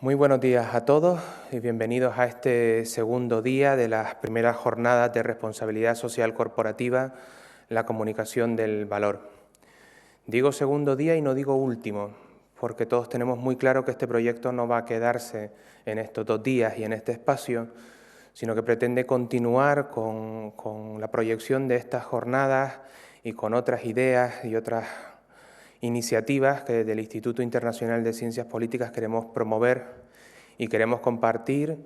Muy buenos días a todos y bienvenidos a este segundo día de las primeras jornadas de responsabilidad social corporativa, la comunicación del valor. Digo segundo día y no digo último, porque todos tenemos muy claro que este proyecto no va a quedarse en estos 2 días y en este espacio, sino que pretende continuar con la proyección de estas jornadas y con otras ideas y otras iniciativas que desde el Instituto Internacional de Ciencias Políticas queremos promover y queremos compartir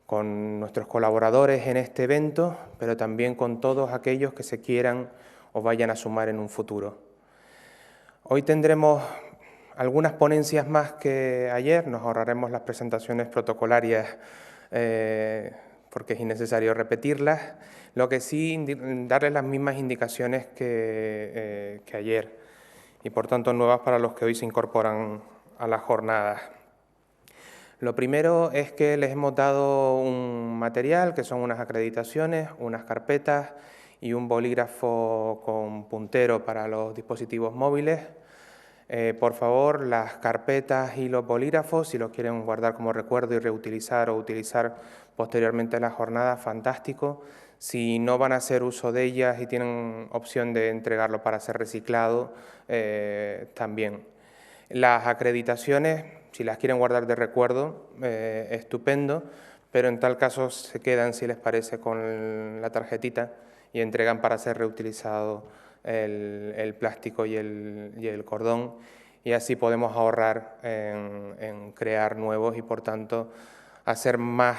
con nuestros colaboradores en este evento, pero también con todos aquellos que se quieran o vayan a sumar en un futuro. Hoy tendremos algunas ponencias más que ayer, nos ahorraremos las presentaciones protocolarias porque es innecesario repetirlas, lo que sí darles las mismas indicaciones que ayer y por tanto nuevas para los que hoy se incorporan a las jornadas. Lo primero es que les hemos dado un material que son unas acreditaciones, unas carpetas y un bolígrafo con puntero para los dispositivos móviles. Por favor, las carpetas y los bolígrafos, si los quieren guardar como recuerdo y reutilizar o utilizar posteriormente en la jornada, fantástico. Si no van a hacer uso de ellas y tienen opción de entregarlo para ser reciclado, también. Las acreditaciones, si las quieren guardar de recuerdo, estupendo, pero en tal caso se quedan, si les parece, con la tarjetita y entregan para ser reutilizado el plástico y el cordón, y así podemos ahorrar en crear nuevos y, por tanto, hacer más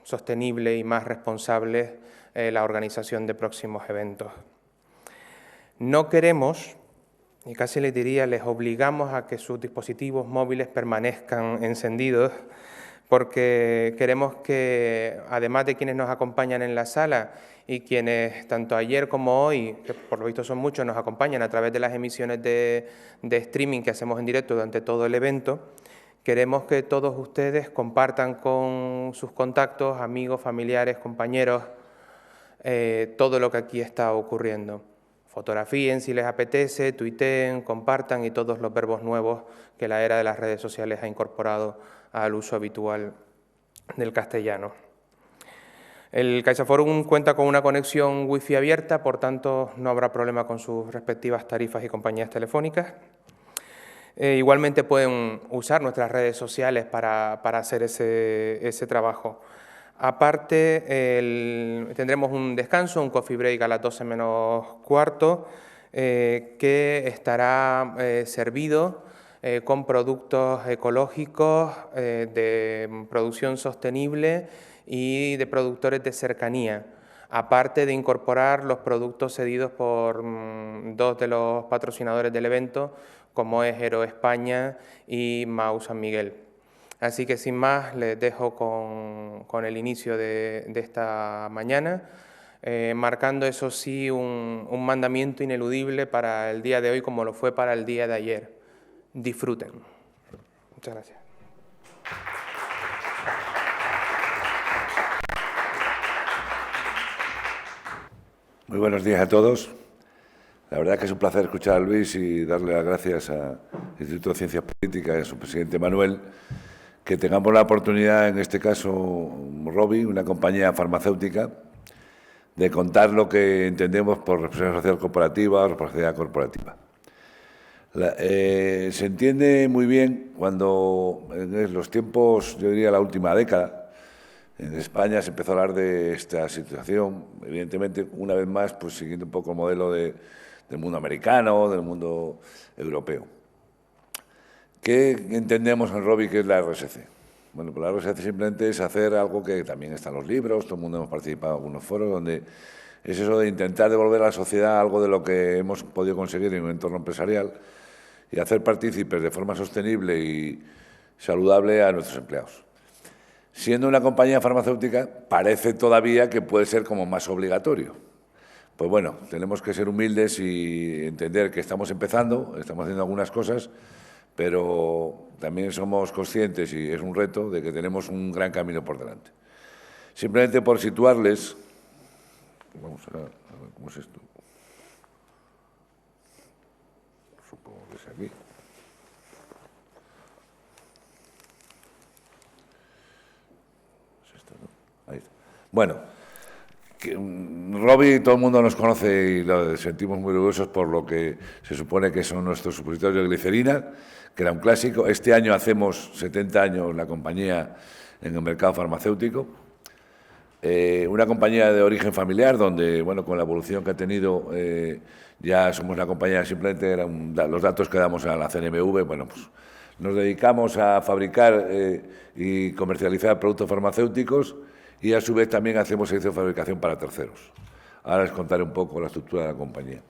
sostenible y más responsable la organización de próximos eventos. No queremos, y casi les diría, les obligamos a que sus dispositivos móviles permanezcan encendidos, porque queremos que, además de quienes nos acompañan en la sala y quienes tanto ayer como hoy, que por lo visto son muchos, nos acompañan a través de las emisiones de streaming que hacemos en directo durante todo el evento, queremos que todos ustedes compartan con sus contactos, amigos, familiares, compañeros, todo lo que aquí está ocurriendo. Fotografíen si les apetece, tuiteen, compartan y todos los verbos nuevos que la era de las redes sociales ha incorporado al uso habitual del castellano. El CaixaForum cuenta con una conexión wifi abierta, por tanto no habrá problema con sus respectivas tarifas y compañías telefónicas. Igualmente pueden usar nuestras redes sociales para hacer ese trabajo. Aparte, tendremos un descanso, un coffee break a las 12 menos cuarto, que estará servido con productos ecológicos de producción sostenible y de productores de cercanía, aparte de incorporar los productos cedidos por 2 de los patrocinadores del evento, como es Hero España y Mau San Miguel. Así que sin más les dejo con el inicio de esta mañana, marcando eso sí un mandamiento ineludible para el día de hoy como lo fue para el día de ayer. Disfruten. Muchas gracias. Muy buenos días a todos. La verdad que es un placer escuchar a Luis y darle las gracias al Instituto de Ciencias Políticas y a su presidente Manuel, que tengamos la oportunidad, en este caso Rovi, una compañía farmacéutica, de contar lo que entendemos por responsabilidad social corporativa o responsabilidad corporativa. Se entiende muy bien cuando en los tiempos, yo diría la última década, en España se empezó a hablar de esta situación, evidentemente, una vez más, pues siguiendo un poco el modelo del mundo americano, del mundo europeo. ¿Qué entendemos en Rovi que es la RSC? Bueno, pues la RSC simplemente es hacer algo que también está en los libros, todo el mundo hemos participado en algunos foros, donde es eso de intentar devolver a la sociedad algo de lo que hemos podido conseguir en un entorno empresarial y hacer partícipes de forma sostenible y saludable a nuestros empleados. Siendo una compañía farmacéutica, parece todavía que puede ser como más obligatorio. Pues bueno, tenemos que ser humildes y entender que estamos empezando, estamos haciendo algunas cosas, pero también somos conscientes, y es un reto, de que tenemos un gran camino por delante. Simplemente por situarles... Vamos a ver cómo es esto. Supongo que es aquí. Bueno, Rovi, todo el mundo nos conoce y lo sentimos muy orgullosos por lo que se supone que son nuestros supositorios de glicerina, que era un clásico. Este año hacemos 70 años la compañía en el mercado farmacéutico. Una compañía de origen familiar donde, bueno, con la evolución que ha tenido, ya somos una compañía, simplemente eran los datos que damos a la CNMV, bueno, pues nos dedicamos a fabricar y comercializar productos farmacéuticos y a su vez también hacemos servicio de fabricación para terceros. Ahora les contaré un poco la estructura de la compañía.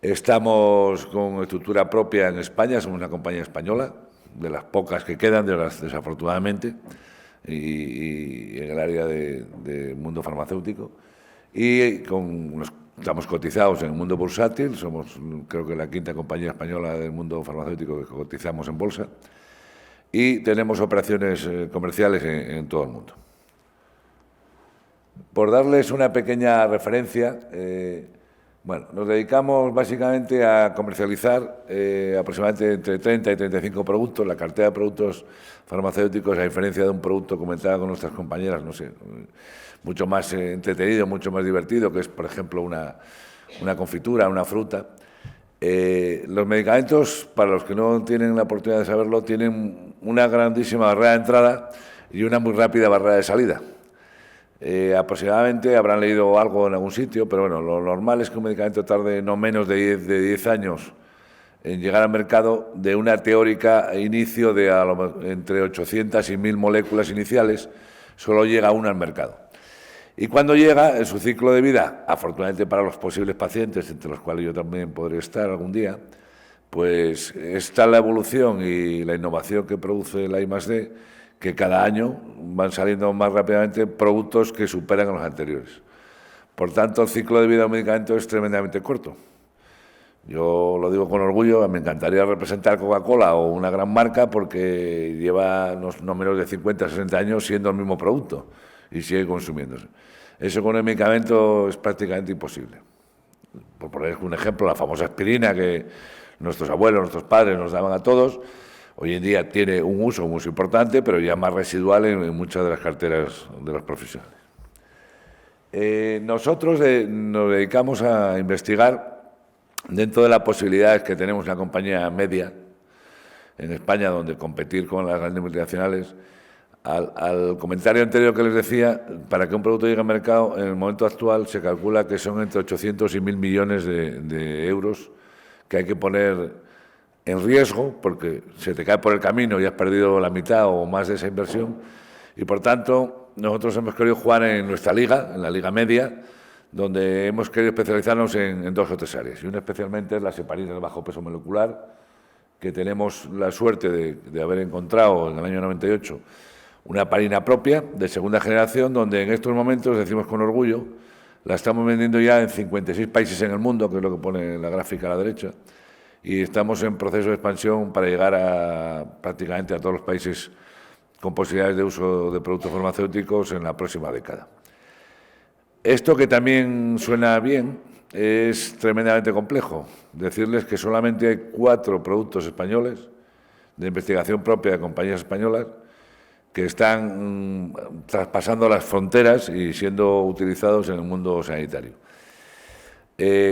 Estamos con estructura propia en España, somos una compañía española, de las pocas que quedan, desafortunadamente, y en el área del mundo farmacéutico. Y estamos cotizados en el mundo bursátil, somos creo que la quinta compañía española del mundo farmacéutico que cotizamos en bolsa, y tenemos operaciones comerciales en todo el mundo. Por darles una pequeña referencia, bueno, nos dedicamos básicamente a comercializar aproximadamente entre 30 y 35 productos. La cartera de productos farmacéuticos, a diferencia de un producto comentado con nuestras compañeras, no sé, mucho más entretenido, mucho más divertido, que es, por ejemplo, una confitura, una fruta. Los medicamentos, para los que no tienen la oportunidad de saberlo, tienen una grandísima barrera de entrada y una muy rápida barrera de salida. Aproximadamente habrán leído algo en algún sitio, pero bueno, lo normal es que un medicamento tarde no menos de 10 años en llegar al mercado, de una teórica inicio de entre 800 y 1000 moléculas iniciales, solo llega una al mercado. Y cuando llega, en su ciclo de vida, afortunadamente para los posibles pacientes, entre los cuales yo también podré estar algún día, pues está la evolución y la innovación que produce la I+D, que cada año van saliendo más rápidamente productos que superan a los anteriores. Por tanto, el ciclo de vida de un medicamento es tremendamente corto. Yo lo digo con orgullo, me encantaría representar Coca-Cola o una gran marca porque lleva no menos de 50 o 60 años siendo el mismo producto y sigue consumiéndose. Eso con el medicamento es prácticamente imposible. Por poner un ejemplo, la famosa aspirina que nuestros abuelos, nuestros padres nos daban a todos, hoy en día tiene un uso muy importante, pero ya más residual en muchas de las carteras de los profesionales. Nosotros nos dedicamos a investigar, dentro de las posibilidades que tenemos en la compañía media en España, donde competir con las grandes multinacionales, al comentario anterior que les decía, para que un producto llegue al mercado, en el momento actual se calcula que son entre 800 y 1000 millones de euros que hay que poner en riesgo, porque se te cae por el camino y has perdido la mitad o más de esa inversión, y por tanto nosotros hemos querido jugar en nuestra liga, en la liga media, donde hemos querido especializarnos en 2 o 3 áreas, y una especialmente es las heparinas de bajo peso molecular, que tenemos la suerte de haber encontrado en el año 98 una heparina propia de segunda generación, donde en estos momentos, decimos con orgullo, la estamos vendiendo ya en 56 países en el mundo, que es lo que pone la gráfica a la derecha, y estamos en proceso de expansión para llegar prácticamente a todos los países con posibilidades de uso de productos farmacéuticos en la próxima década. Esto, que también suena bien, es tremendamente complejo. Decirles que solamente hay 4 productos españoles de investigación propia de compañías españolas que están traspasando las fronteras y siendo utilizados en el mundo sanitario.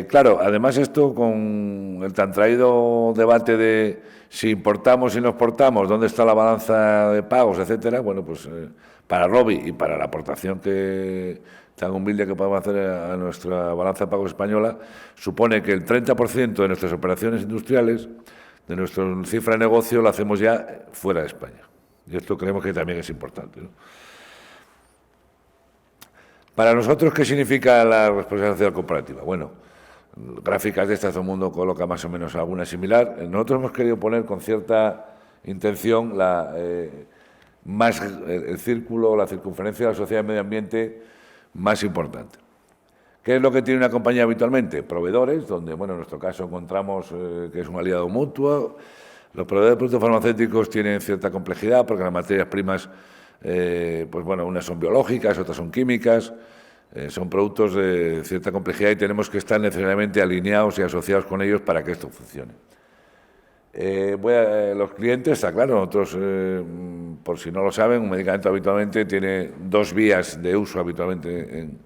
Claro, además esto, con el tan traído debate de si importamos y no exportamos, dónde está la balanza de pagos, etcétera, bueno, pues para Rovi y para la aportación tan humilde que podemos hacer a nuestra balanza de pagos española, supone que el 30% de nuestras operaciones industriales, de nuestra cifra de negocio, la hacemos ya fuera de España. Y esto creemos que también es importante, ¿no? Para nosotros, ¿qué significa la responsabilidad social corporativa? Bueno, gráficas de estas, todo el mundo coloca más o menos alguna similar. Nosotros hemos querido poner con cierta intención el círculo, la circunferencia de la sociedad y medio ambiente más importante. ¿Qué es lo que tiene una compañía habitualmente? Proveedores, donde, bueno, en nuestro caso encontramos que es un aliado mutuo. Los proveedores de productos farmacéuticos tienen cierta complejidad porque las materias primas, pues bueno, unas son biológicas, otras son químicas, son productos de cierta complejidad y tenemos que estar necesariamente alineados y asociados con ellos para que esto funcione. Los clientes, está claro, nosotros por si no lo saben, un medicamento habitualmente tiene dos vías de uso habitualmente en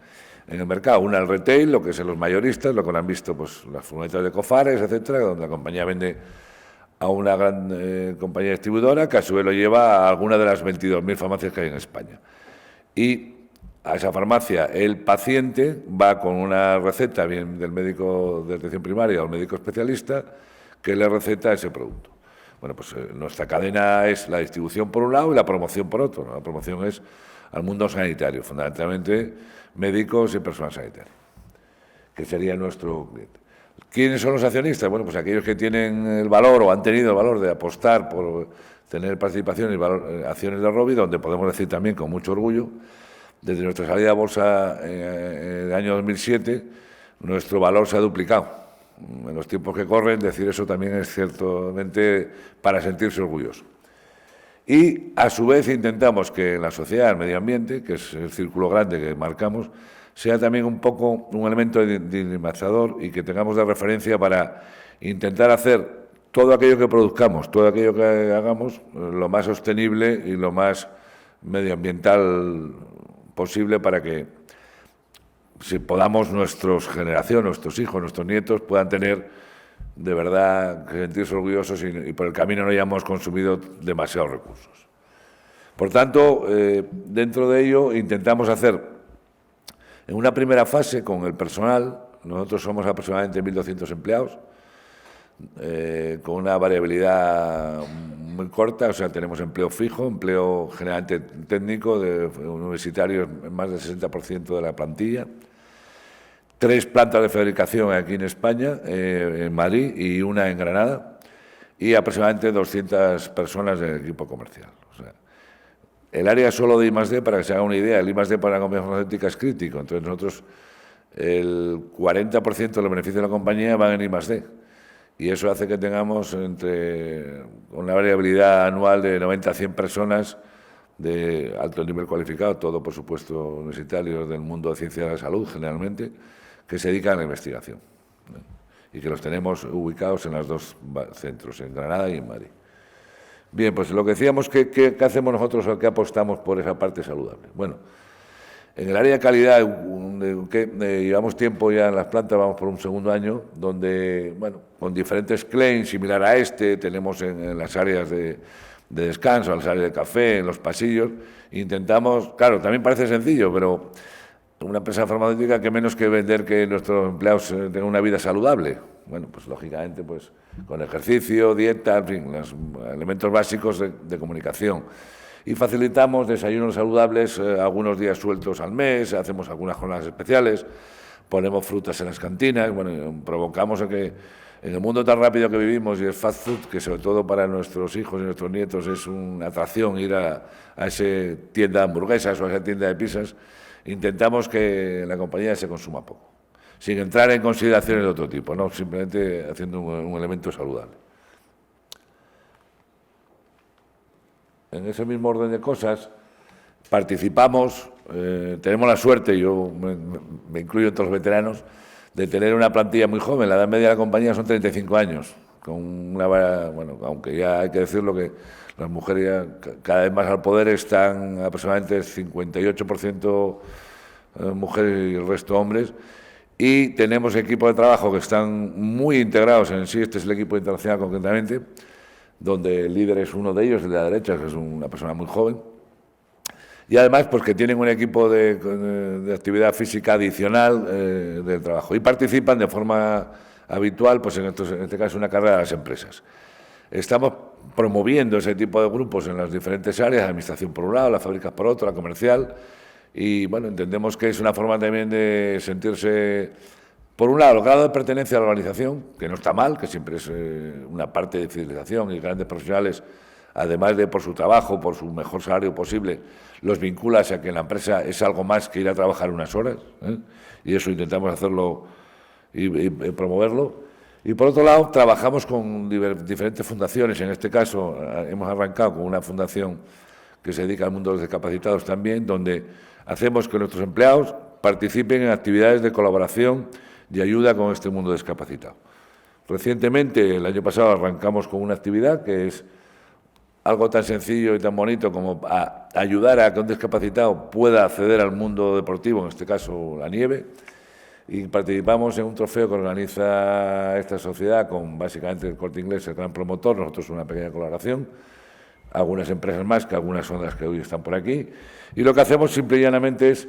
el mercado. Una, el retail, lo que es en los mayoristas, lo que han visto pues las furgonetas de Cofares, etcétera, donde la compañía vende a una gran compañía distribuidora que a su vez lo lleva a alguna de las 22.000 farmacias que hay en España. Y a esa farmacia el paciente va con una receta, bien del médico de atención primaria o el médico especialista, que le receta ese producto. Bueno, pues nuestra cadena es la distribución por un lado y la promoción por otro, ¿no? La promoción es al mundo sanitario, fundamentalmente médicos y personal sanitario, que sería nuestro cliente. ¿Quiénes son los accionistas? Bueno, pues aquellos que tienen el valor o han tenido el valor de apostar por tener participación y acciones de Rovi, donde podemos decir también con mucho orgullo, desde nuestra salida a bolsa en el año 2007, nuestro valor se ha duplicado. En los tiempos que corren, decir eso también es ciertamente para sentirse orgulloso. Y, a su vez, intentamos que la sociedad, el medio ambiente, que es el círculo grande que marcamos, sea también un poco un elemento dinamizador y que tengamos de referencia para intentar hacer todo aquello que produzcamos, todo aquello que hagamos, lo más sostenible y lo más medioambiental posible para que si podamos nuestras generaciones, nuestros hijos, nuestros nietos puedan tener de verdad que sentirse orgullosos y por el camino no hayamos consumido demasiados recursos. Por tanto, dentro de ello intentamos hacer en una primera fase con el personal, nosotros somos aproximadamente 1.200 empleados, con una variabilidad muy corta, o sea, tenemos empleo fijo, empleo generalmente técnico, de universitarios, más del 60% de la plantilla, 3 plantas de fabricación aquí en España, en Madrid y una en Granada, y aproximadamente 200 personas del equipo comercial. O sea, el área solo de I+D, para que se haga una idea, el I+D para la compañía farmacéutica es crítico, entonces nosotros el 40% de los beneficios de la compañía van en I+D, y eso hace que tengamos entre una variabilidad anual de 90 a 100 personas de alto nivel cualificado, todo por supuesto universitarios del mundo de ciencia de la salud generalmente, que se dedican a la investigación, ¿no? Y que los tenemos ubicados en los 2 centros, en Granada y en Madrid. Bien, pues lo que decíamos, ¿qué hacemos nosotros o qué apostamos por esa parte saludable? Bueno, en el área de calidad, llevamos tiempo ya en las plantas, vamos por un segundo año, donde, bueno, con diferentes claims similar a este, tenemos en las áreas de descanso, en las áreas de café, en los pasillos, intentamos, claro, también parece sencillo, pero una empresa farmacéutica que menos que vender que nuestros empleados tengan una vida saludable. Bueno, pues lógicamente, pues con ejercicio, dieta, en fin, los elementos básicos de comunicación. Y facilitamos desayunos saludables algunos días sueltos al mes, hacemos algunas jornadas especiales, ponemos frutas en las cantinas, bueno, provocamos que en el mundo tan rápido que vivimos y el fast food, que sobre todo para nuestros hijos y nuestros nietos es una atracción ir a esa tienda de hamburguesas o a esa tienda de pizzas, intentamos que la compañía se consuma poco, sin entrar en consideraciones de otro tipo, no, simplemente haciendo un elemento saludable. En ese mismo orden de cosas, participamos, tenemos la suerte, yo me incluyo entre los veteranos, de tener una plantilla muy joven. La edad media de la compañía son 35 años, con una, bueno, aunque ya hay que decirlo que las mujeres ya cada vez más al poder están aproximadamente 58% mujeres y el resto hombres, y tenemos equipos de trabajo que están muy integrados en sí. Este es el equipo internacional concretamente, donde el líder es uno de ellos, el de la derecha, que es una persona muy joven, y además pues que tienen un equipo de actividad física adicional del trabajo, y participan de forma habitual, pues en este caso, una carrera de las empresas. Estamos promoviendo ese tipo de grupos en las diferentes áreas, la administración por un lado, las fábricas por otro, la comercial, y bueno, entendemos que es una forma también de sentirse, por un lado, el grado de pertenencia a la organización, que no está mal, que siempre es una parte de fidelización, y grandes profesionales, además de por su trabajo, por su mejor salario posible, los vincula a que la empresa es algo más que ir a trabajar unas horas, y eso intentamos hacerlo y promoverlo. Y por otro lado, trabajamos con diferentes fundaciones. En este caso, hemos arrancado con una fundación que se dedica al mundo de los discapacitados también, donde hacemos que nuestros empleados participen en actividades de colaboración y ayuda con este mundo discapacitado. Recientemente, el año pasado, arrancamos con una actividad que es algo tan sencillo y tan bonito como ayudar a que un discapacitado pueda acceder al mundo deportivo, en este caso la nieve, y participamos en un trofeo que organiza esta sociedad con básicamente el Corte Inglés, el gran promotor, nosotros una pequeña colaboración, algunas empresas más, que algunas son las que hoy están por aquí, y lo que hacemos simple y llanamente es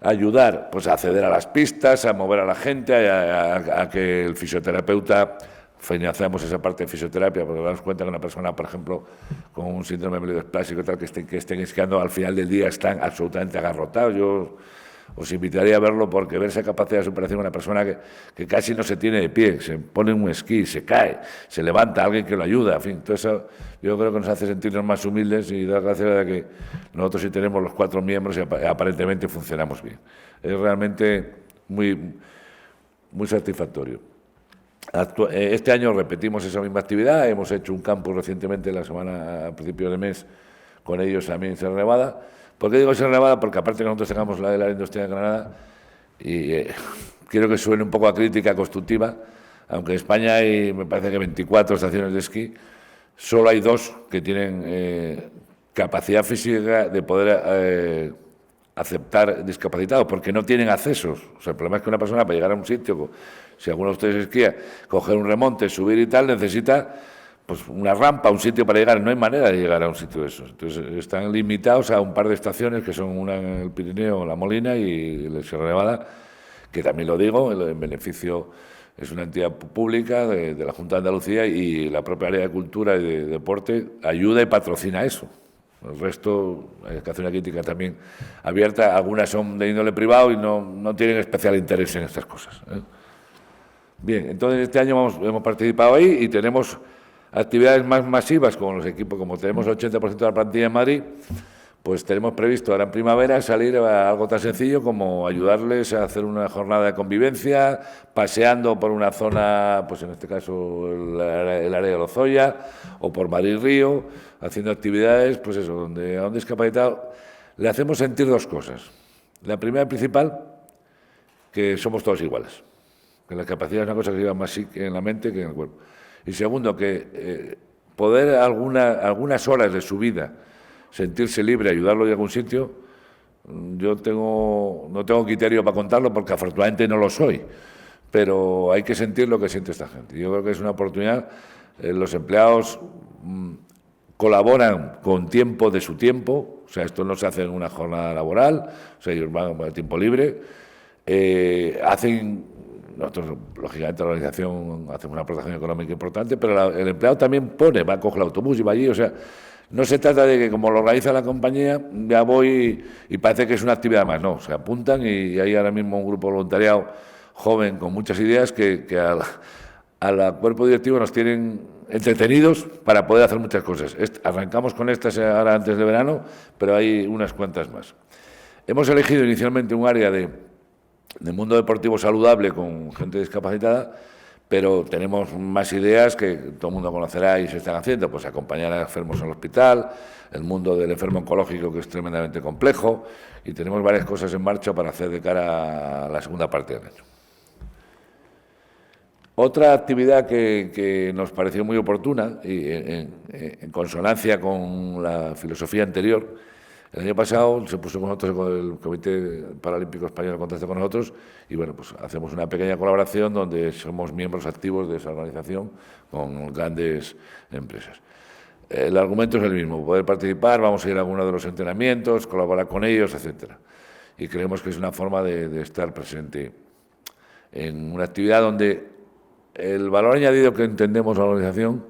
ayudar pues, a acceder a las pistas, a mover a la gente, a que el fisioterapeuta, financiamos esa parte de fisioterapia, porque damos cuenta que una persona, por ejemplo, con un síndrome mieloesplásico tal, que estén esquiando, al final del día están absolutamente agarrotados. Yo os invitaría a verlo porque ver esa capacidad de superación de una persona que casi no se tiene de pie, se pone en un esquí, se cae, se levanta, alguien que lo ayuda, en fin, todo eso yo creo que nos hace sentirnos más humildes y dar gracias a que nosotros sí tenemos los 4 miembros y aparentemente funcionamos bien. Es realmente muy satisfactorio. Este año repetimos esa misma actividad, hemos hecho un campus recientemente, a principios de mes, con ellos también en Sierra Nevada. ¿Por qué digo Sierra Nevada? Porque aparte que nosotros tengamos la del área industrial de Granada, y quiero que suene un poco a crítica constructiva, aunque en España hay, me parece que 24 estaciones de esquí, solo hay 2 que tienen capacidad física de poder aceptar discapacitados, porque no tienen accesos. O sea, el problema es que una persona para llegar a un sitio, si alguno de ustedes esquía, coger un remonte, subir y tal, necesita pues una rampa, un sitio para llegar. No hay manera de llegar a un sitio de esos. Entonces están limitados a un par de estaciones, que son una en el Pirineo, La Molina, y la Sierra Nevada, que también lo digo, en beneficio, es una entidad pública de la Junta de Andalucía, y la propia área de cultura y de deporte ayuda y patrocina eso. El resto, hay que hacer una crítica también abierta. Algunas son de índole privado y no tienen especial interés en estas cosas. Bien, entonces este año hemos participado ahí y tenemos actividades más masivas con los equipos. Como tenemos el 80% de la plantilla en Madrid, pues tenemos previsto ahora en primavera salir a algo tan sencillo como ayudarles a hacer una jornada de convivencia, paseando por una zona, pues en este caso el área de Lozoya, o por Madrid-Río, haciendo actividades, pues eso, donde a un discapacitado le hacemos sentir 2 cosas. La primera y principal, que somos todos iguales, que la capacidad es una cosa que lleva más en la mente que en el cuerpo. Y segundo, que poder algunas horas de su vida sentirse libre, ayudarlo a algún sitio, yo no tengo criterio para contarlo porque afortunadamente no lo soy, pero hay que sentir lo que siente esta gente. Yo creo que es una oportunidad. Los empleados colaboran con tiempo de su tiempo, o sea, esto no se hace en una jornada laboral, o sea, ellos van a tiempo libre, nosotros, lógicamente, la organización hacemos una aportación económica importante, pero el empleado también va a coger el autobús y va allí. O sea, no se trata de que, como lo organiza la compañía, ya voy y parece que es una actividad más. No, se apuntan y hay ahora mismo un grupo voluntariado joven con muchas ideas que al cuerpo directivo nos tienen entretenidos para poder hacer muchas cosas. Arrancamos con estas ahora antes de verano, pero hay unas cuantas más. Hemos elegido inicialmente un área de mundo deportivo saludable con gente discapacitada, pero tenemos más ideas que todo el mundo conocerá y se están haciendo, pues acompañar a enfermos al hospital, el mundo del enfermo oncológico, que es tremendamente complejo, y tenemos varias cosas en marcha para hacer de cara a la segunda parte del año. Otra actividad que nos pareció muy oportuna y en consonancia con la filosofía anterior, el año pasado se puso con nosotros, el Comité Paralímpico Español en contacto con nosotros, y bueno, pues hacemos una pequeña colaboración donde somos miembros activos de esa organización con grandes empresas. El argumento es el mismo: poder participar, vamos a ir a alguno de los entrenamientos, colaborar con ellos, etcétera. Y creemos que es una forma de estar presente en una actividad donde el valor añadido que entendemos a la organización,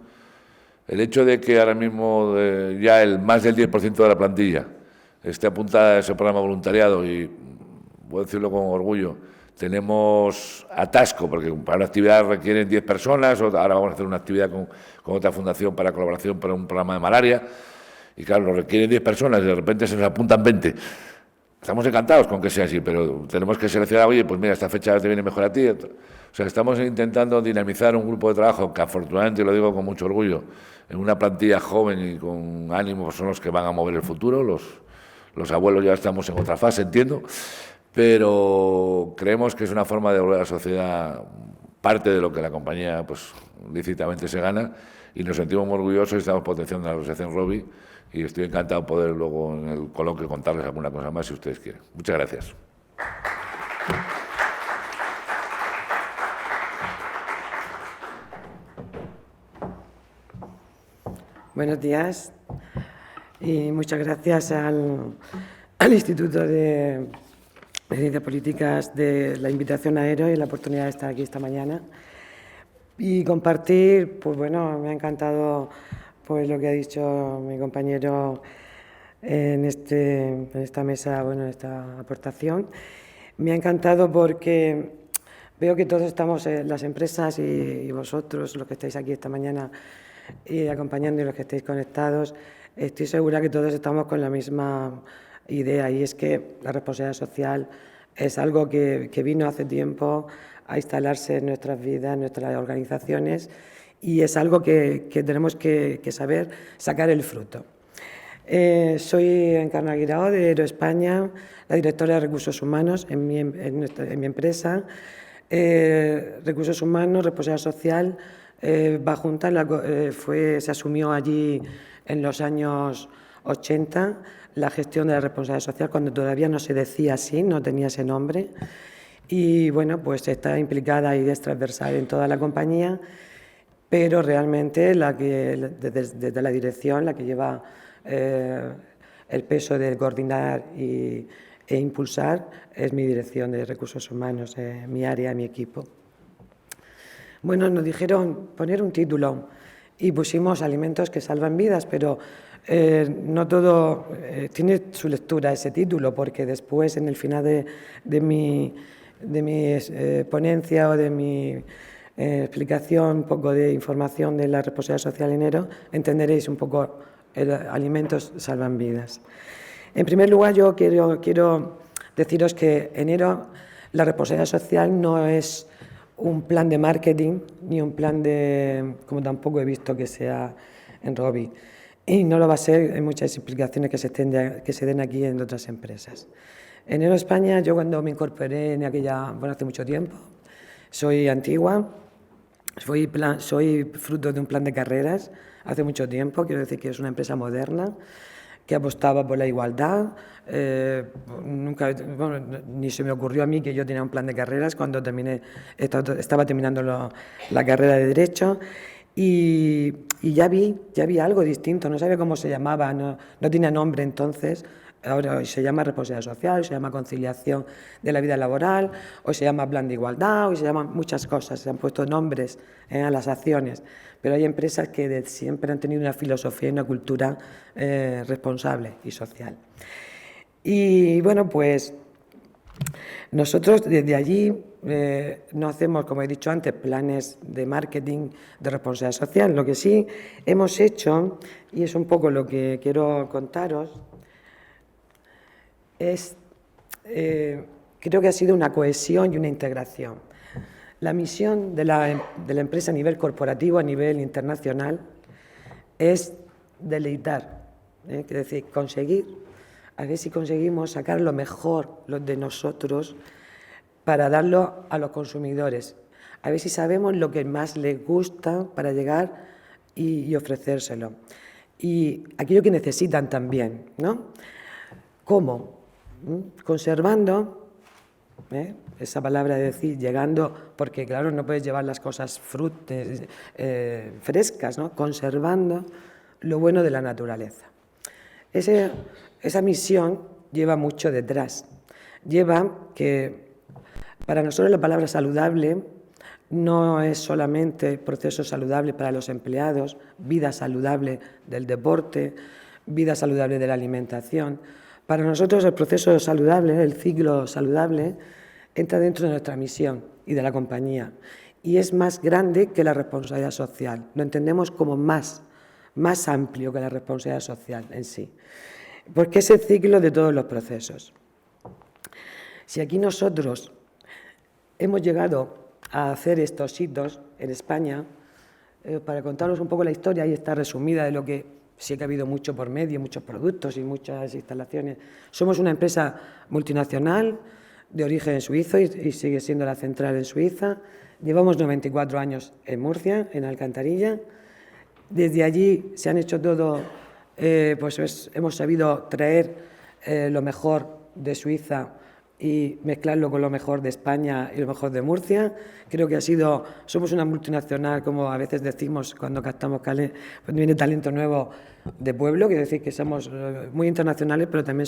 el hecho de que ahora mismo ya más del 10% de la plantilla esté apuntada a ese programa de voluntariado, y voy a decirlo con orgullo, tenemos atasco, porque para una actividad requieren 10 personas, ahora vamos a hacer una actividad con otra fundación para colaboración para un programa de malaria, y claro, nos requieren 10 personas y de repente se nos apuntan 20. Estamos encantados con que sea así, pero tenemos que seleccionar, oye, pues mira, esta fecha te viene mejor a ti. O sea, estamos intentando dinamizar un grupo de trabajo que, afortunadamente, lo digo con mucho orgullo, en una plantilla joven y con ánimo, son los que van a mover el futuro. Los abuelos ya estamos en otra fase, entiendo, pero creemos que es una forma de devolver a la sociedad parte de lo que la compañía pues lícitamente se gana, y nos sentimos muy orgullosos y estamos potenciando la Asociación Rovi, y estoy encantado de poder luego en el coloquio contarles alguna cosa más si ustedes quieren. Muchas gracias. Buenos días y muchas gracias al Instituto de Ciencias Políticas de la invitación a ERO y la oportunidad de estar aquí esta mañana y compartir. Pues bueno, me ha encantado pues lo que ha dicho mi compañero en esta mesa, bueno, en esta aportación. Me ha encantado porque veo que todos estamos, las empresas y vosotros, los que estáis aquí esta mañana, y acompañando y los que estéis conectados, estoy segura que todos estamos con la misma idea, y es que la responsabilidad social es algo que vino hace tiempo a instalarse en nuestras vidas, en nuestras organizaciones, y es algo que tenemos que saber sacar el fruto. Soy Encarna Guirao, de ERO España, la directora de Recursos Humanos en mi empresa. Recursos Humanos, responsabilidad social, Bajunta se asumió allí en los años 80 la gestión de la responsabilidad social, cuando todavía no se decía así, no tenía ese nombre. Y bueno, pues está implicada y es transversal en toda la compañía, pero realmente desde la dirección, la que lleva el peso de coordinar e impulsar, es mi dirección de Recursos Humanos, mi área, mi equipo. Bueno, nos dijeron poner un título y pusimos alimentos que salvan vidas, pero no todo tiene su lectura ese título, porque después, en el final de mi ponencia o de mi explicación, un poco de información de la responsabilidad social en ERO, entenderéis un poco alimentos salvan vidas. En primer lugar, yo quiero deciros que en ERO la responsabilidad social no es un plan de marketing, ni un plan como tampoco he visto que sea en Rovi. Y no lo va a ser en muchas explicaciones que se den aquí en otras empresas. En ERO España, yo cuando me incorporé hace mucho tiempo, soy antigua, soy fruto de un plan de carreras hace mucho tiempo, quiero decir que es una empresa moderna, que apostaba por la igualdad. Ni se me ocurrió a mí que yo tenía un plan de carreras cuando estaba terminando la carrera de Derecho, y ya vi algo distinto, no sabía cómo se llamaba, no tenía nombre entonces. Ahora se llama responsabilidad social, se llama conciliación de la vida laboral, o se llama plan de igualdad, o se llaman muchas cosas, se han puesto nombres a las acciones, pero hay empresas que siempre han tenido una filosofía y una cultura responsable y social. Y bueno, pues nosotros desde allí no hacemos, como he dicho antes, planes de marketing de responsabilidad social. Lo que sí hemos hecho, y es un poco lo que quiero contaros, creo que ha sido una cohesión y una integración. La misión de la empresa a nivel corporativo, a nivel internacional, es deleitar, es decir, a ver si conseguimos sacar lo mejor de nosotros para darlo a los consumidores, a ver si sabemos lo que más les gusta para llegar y ofrecérselo, y aquello que necesitan también, ¿no? ¿Cómo? Conservando, esa palabra de decir, llegando, porque claro, no puedes llevar las cosas frescas, ¿no? Conservando lo bueno de la naturaleza. Esa misión lleva mucho detrás. Lleva que para nosotros la palabra saludable no es solamente proceso saludable para los empleados, vida saludable del deporte, vida saludable de la alimentación. Para nosotros el proceso saludable, el ciclo saludable, entra dentro de nuestra misión y de la compañía, y es más grande que la responsabilidad social. Lo entendemos como más amplio que la responsabilidad social en sí, porque es el ciclo de todos los procesos. Si aquí nosotros hemos llegado a hacer estos hitos en España, para contaros un poco la historia, ahí está resumida de lo que sí que ha habido mucho por medio, muchos productos y muchas instalaciones. Somos una empresa multinacional de origen suizo y sigue siendo la central en Suiza. Llevamos 94 años en Murcia, en Alcantarilla, Desde allí se han hecho todo, pues hemos sabido traer lo mejor de Suiza y mezclarlo con lo mejor de España y lo mejor de Murcia. Creo que somos una multinacional, como a veces decimos cuando captamos cuando viene talento nuevo de pueblo, quiere decir que somos muy internacionales, pero también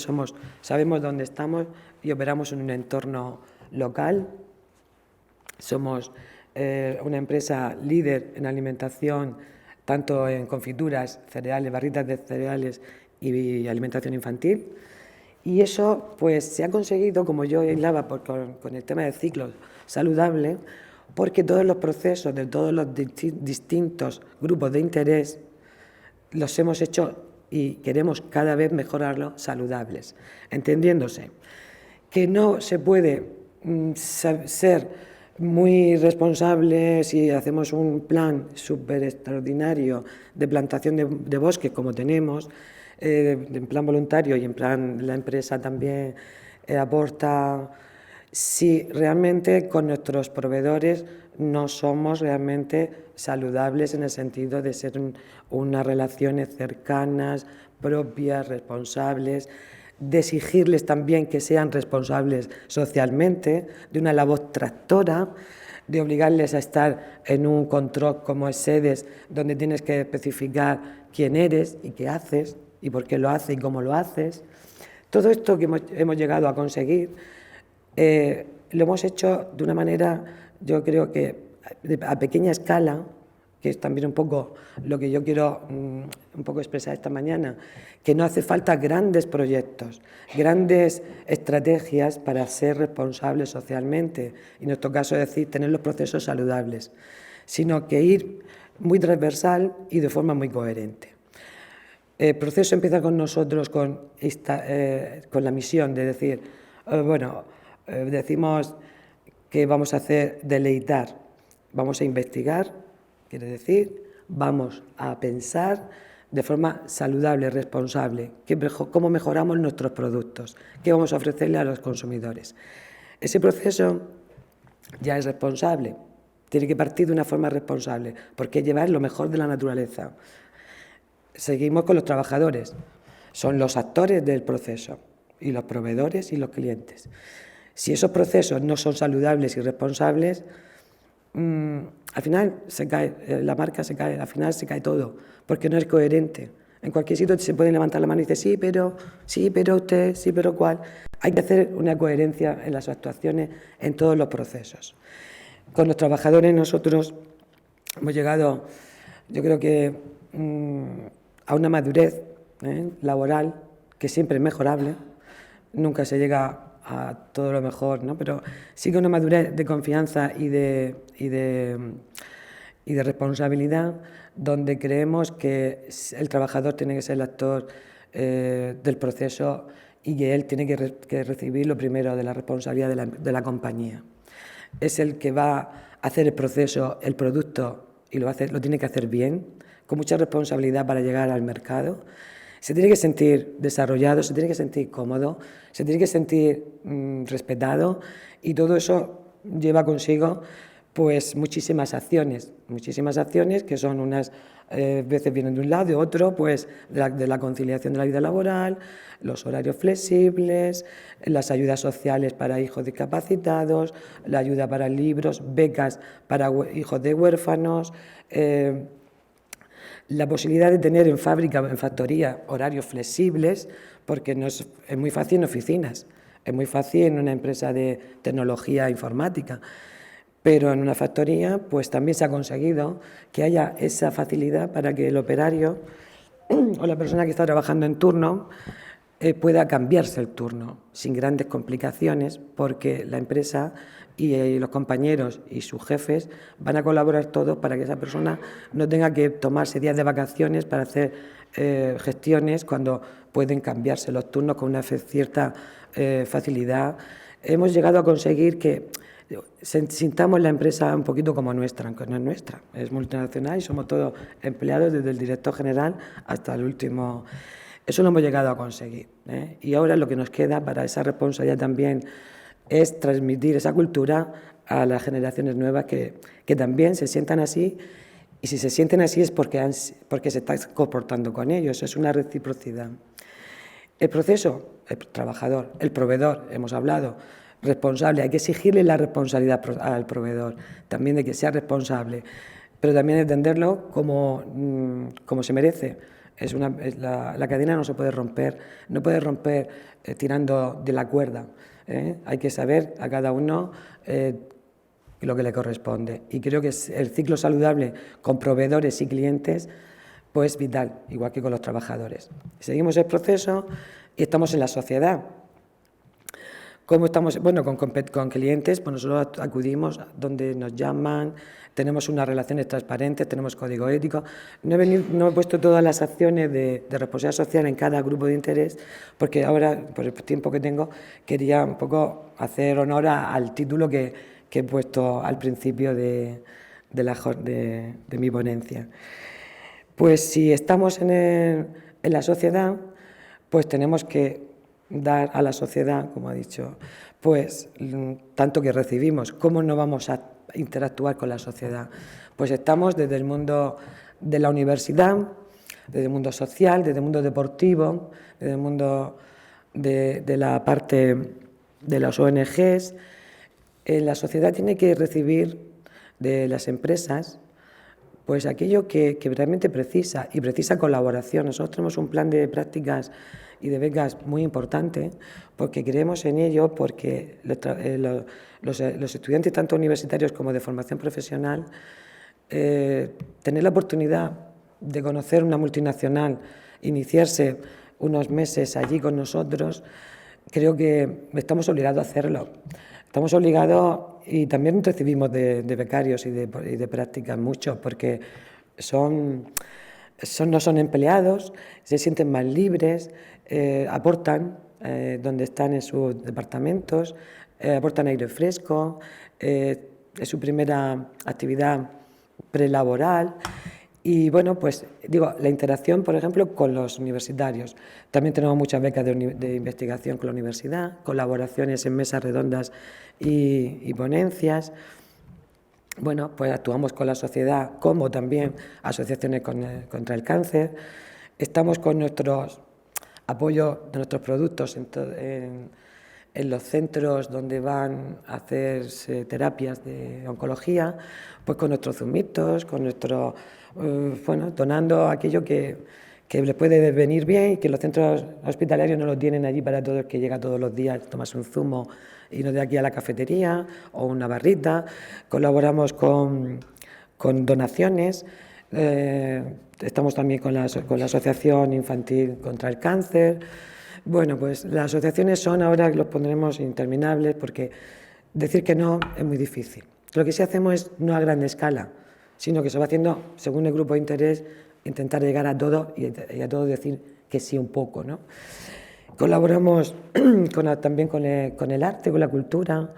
sabemos dónde estamos y operamos en un entorno local. Somos una empresa líder en alimentación, tanto en confituras, cereales, barritas de cereales y alimentación infantil. Y eso pues se ha conseguido, como yo hablaba, con el tema de ciclos saludables, porque todos los procesos de todos los distintos grupos de interés los hemos hecho y queremos cada vez mejorarlos saludables, entendiéndose que no se puede ser muy responsable si hacemos un plan súper extraordinario de plantación de bosques como tenemos, en plan voluntario y en plan la empresa también aporta, si realmente con nuestros proveedores no somos realmente saludables en el sentido de ser unas relaciones cercanas, propias, responsables, de exigirles también que sean responsables socialmente, de una labor tractora, de obligarles a estar en un control como es SEDES, donde tienes que especificar quién eres y qué haces, y por qué lo haces y cómo lo haces. Todo esto que hemos llegado a conseguir lo hemos hecho de una manera, yo creo que a pequeña escala, que es también un poco lo que yo quiero un poco expresar esta mañana, que no hace falta grandes proyectos, grandes estrategias para ser responsables socialmente, y en nuestro caso es decir, tener los procesos saludables, sino que ir muy transversal y de forma muy coherente. El proceso empieza con nosotros con la misión de decir, decimos que vamos a hacer deleitar, vamos a investigar, quiere decir, vamos a pensar de forma saludable, responsable, cómo mejoramos nuestros productos, qué vamos a ofrecerle a los consumidores. Ese proceso ya es responsable, tiene que partir de una forma responsable, porque es llevar lo mejor de la naturaleza. Seguimos con los trabajadores, son los actores del proceso, y los proveedores y los clientes. Si esos procesos no son saludables y responsables, al final se cae, la marca se cae, al final se cae todo, porque no es coherente. En cualquier sitio se puede levantar la mano y decir, sí, pero usted, sí, pero cuál. Hay que hacer una coherencia en las actuaciones en todos los procesos. Con los trabajadores nosotros hemos llegado, yo creo que a una madurez laboral que siempre es mejorable, nunca se llega a todo lo mejor, ¿no? Pero sí que una madurez de confianza y de responsabilidad, donde creemos que el trabajador tiene que ser el actor del proceso y que él tiene que recibir lo primero de la responsabilidad de la compañía. Es el que va a hacer el proceso, el producto, y lo tiene que hacer bien, con mucha responsabilidad para llegar al mercado. Se tiene que sentir desarrollado, se tiene que sentir cómodo, se tiene que sentir respetado, y todo eso lleva consigo pues muchísimas acciones que son unas veces vienen de un lado, de otro, pues de la conciliación de la vida laboral, los horarios flexibles, las ayudas sociales para hijos discapacitados, la ayuda para libros, becas para hijos de huérfanos, la posibilidad de tener en fábrica o en factoría horarios flexibles, porque no es muy fácil en oficinas, es muy fácil en una empresa de tecnología informática, pero en una factoría pues también se ha conseguido que haya esa facilidad para que el operario o la persona que está trabajando en turno pueda cambiarse el turno sin grandes complicaciones, porque la empresa y los compañeros y sus jefes van a colaborar todos para que esa persona no tenga que tomarse días de vacaciones para hacer gestiones cuando pueden cambiarse los turnos con una cierta facilidad. Hemos llegado a conseguir que sintamos la empresa un poquito como nuestra, aunque no es nuestra, es multinacional y somos todos empleados desde el director general hasta el último. Eso lo hemos llegado a conseguir, ¿eh? Y ahora lo que nos queda para esa responsabilidad también es transmitir esa cultura a las generaciones nuevas que también se sientan así Y si se sienten así es porque se están comportando con ellos, es una reciprocidad. El proceso, el trabajador, el proveedor, hemos hablado, responsable, hay que exigirle la responsabilidad al proveedor, también de que sea responsable, pero también entenderlo como se merece. La cadena no se puede romper, tirando de la cuerda. Hay que saber a cada uno lo que le corresponde. Y creo que el ciclo saludable con proveedores y clientes pues vital, igual que con los trabajadores. Seguimos el proceso y estamos en la sociedad. ¿Cómo estamos? Bueno, con clientes, pues nosotros acudimos donde nos llaman, tenemos unas relaciones transparentes, tenemos código ético. No he puesto todas las acciones de responsabilidad social en cada grupo de interés, porque ahora, por el tiempo que tengo, quería un poco hacer honor al título que he puesto al principio de mi ponencia. Pues si estamos en la sociedad, pues tenemos que dar a la sociedad, como ha dicho, pues tanto que recibimos. ¿Cómo no vamos a interactuar con la sociedad? Pues estamos desde el mundo de la universidad, desde el mundo social, desde el mundo deportivo, desde el mundo de la parte de las ONGs. La sociedad tiene que recibir de las empresas pues aquello que realmente precisa, y precisa colaboración. Nosotros tenemos un plan de prácticas y de becas muy importante, porque creemos en ello, porque los estudiantes, tanto universitarios como de formación profesional, tener la oportunidad de conocer una multinacional, iniciarse unos meses allí con nosotros, creo que estamos obligados a hacerlo. Estamos obligados, y también recibimos de becarios y de prácticas muchos, porque no son empleados, se sienten más libres, aportan donde están en sus departamentos, aportan aire fresco, es su primera actividad prelaboral. Y bueno, pues digo, la interacción, por ejemplo, con los universitarios. También tenemos muchas becas de investigación con la universidad, colaboraciones en mesas redondas y ponencias. Bueno, pues actuamos con la sociedad, como también asociaciones contra el cáncer. Estamos con nuestros apoyo de nuestros productos en los centros donde van a hacerse terapias de oncología, pues con nuestros zumitos, con nuestro, donando aquello que les puede venir bien y que los centros hospitalarios no lo tienen allí para todo el que llega todos los días, tomas un zumo y no de aquí a la cafetería o una barrita. Colaboramos con donaciones. Estamos también con la Asociación Infantil contra el Cáncer. Bueno, pues las asociaciones son, ahora los pondremos interminables, porque decir que no es muy difícil. Lo que sí hacemos es no a gran escala, sino que se va haciendo según el grupo de interés, intentar llegar a todo y a todo decir que sí un poco, ¿no? Colaboramos también con el arte, con la cultura.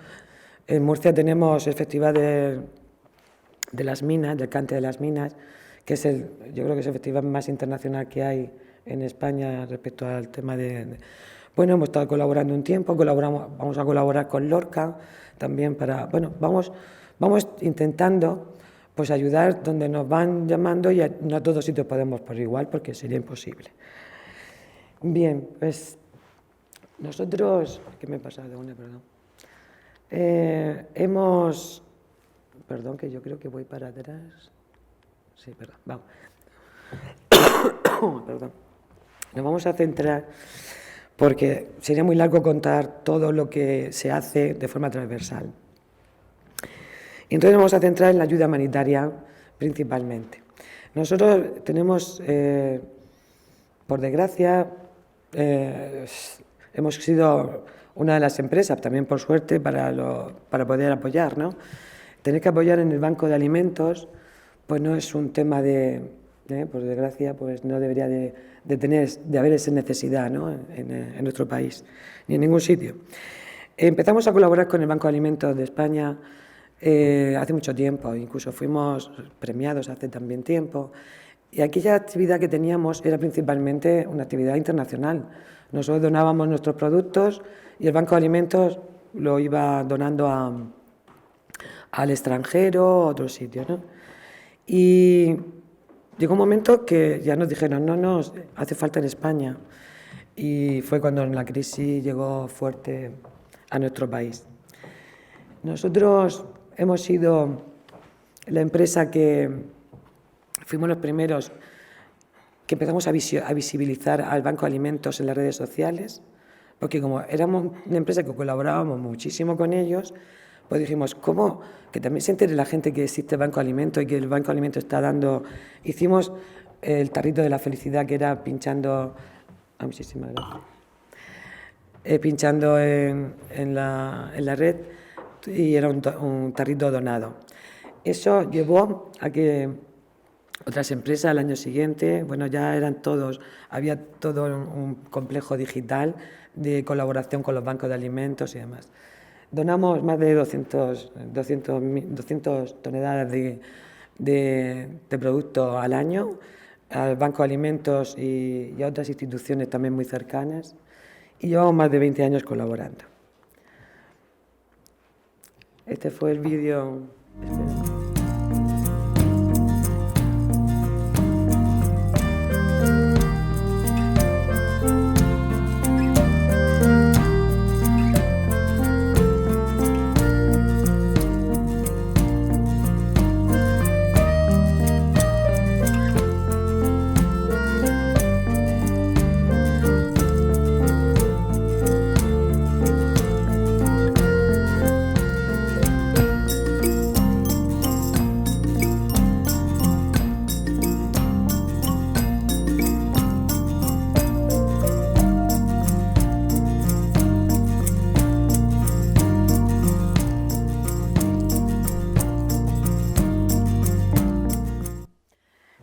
En Murcia tenemos el Festival de las Minas, del Cante de las Minas, que es yo creo que es el festival más internacional que hay en España respecto al tema Bueno, hemos estado colaborando un tiempo, vamos a colaborar con Lorca también vamos intentando pues ayudar donde nos van llamando, y no a todos sitios podemos por igual, porque sería imposible. Bien, pues nosotros... ¿Qué me pasa de una? Perdón. Perdón, que yo creo que voy para atrás. Sí, perdón, vamos. Perdón. Nos vamos a centrar, porque sería muy largo contar todo lo que se hace de forma transversal. Y entonces nos vamos a centrar en la ayuda humanitaria principalmente. Nosotros tenemos, por desgracia, hemos sido una de las empresas, también por suerte, para poder apoyar, ¿no? Tener que apoyar en el banco de alimentos, pues no es un tema por desgracia, pues no debería de haber esa necesidad, ¿no? en nuestro país, ni en ningún sitio. Empezamos a colaborar con el Banco de Alimentos de España hace mucho tiempo, incluso fuimos premiados hace también tiempo, y aquella actividad que teníamos era principalmente una actividad internacional. Nosotros donábamos nuestros productos y el Banco de Alimentos lo iba donando al extranjero, a otros sitios, ¿no? Y llegó un momento que ya nos dijeron, no, hace falta en España. Y fue cuando la crisis llegó fuerte a nuestro país. Nosotros hemos sido la empresa que fuimos los primeros que empezamos a visibilizar al Banco de Alimentos en las redes sociales, porque como éramos una empresa que colaborábamos muchísimo con ellos, pues dijimos, ¿cómo? Que también se entere la gente que existe el Banco de Alimentos y que el Banco de Alimentos está dando... Hicimos el tarrito de la felicidad, que era pinchando... muchísimas gracias. Pinchando en la red, y era un tarrito donado. Eso llevó a que otras empresas al año siguiente, bueno, ya eran todos, había todo un complejo digital de colaboración con los bancos de alimentos y demás. Donamos más de 200 toneladas de productos al año al Banco de Alimentos y a otras instituciones también muy cercanas, y llevamos más de 20 años colaborando. Este fue el vídeo.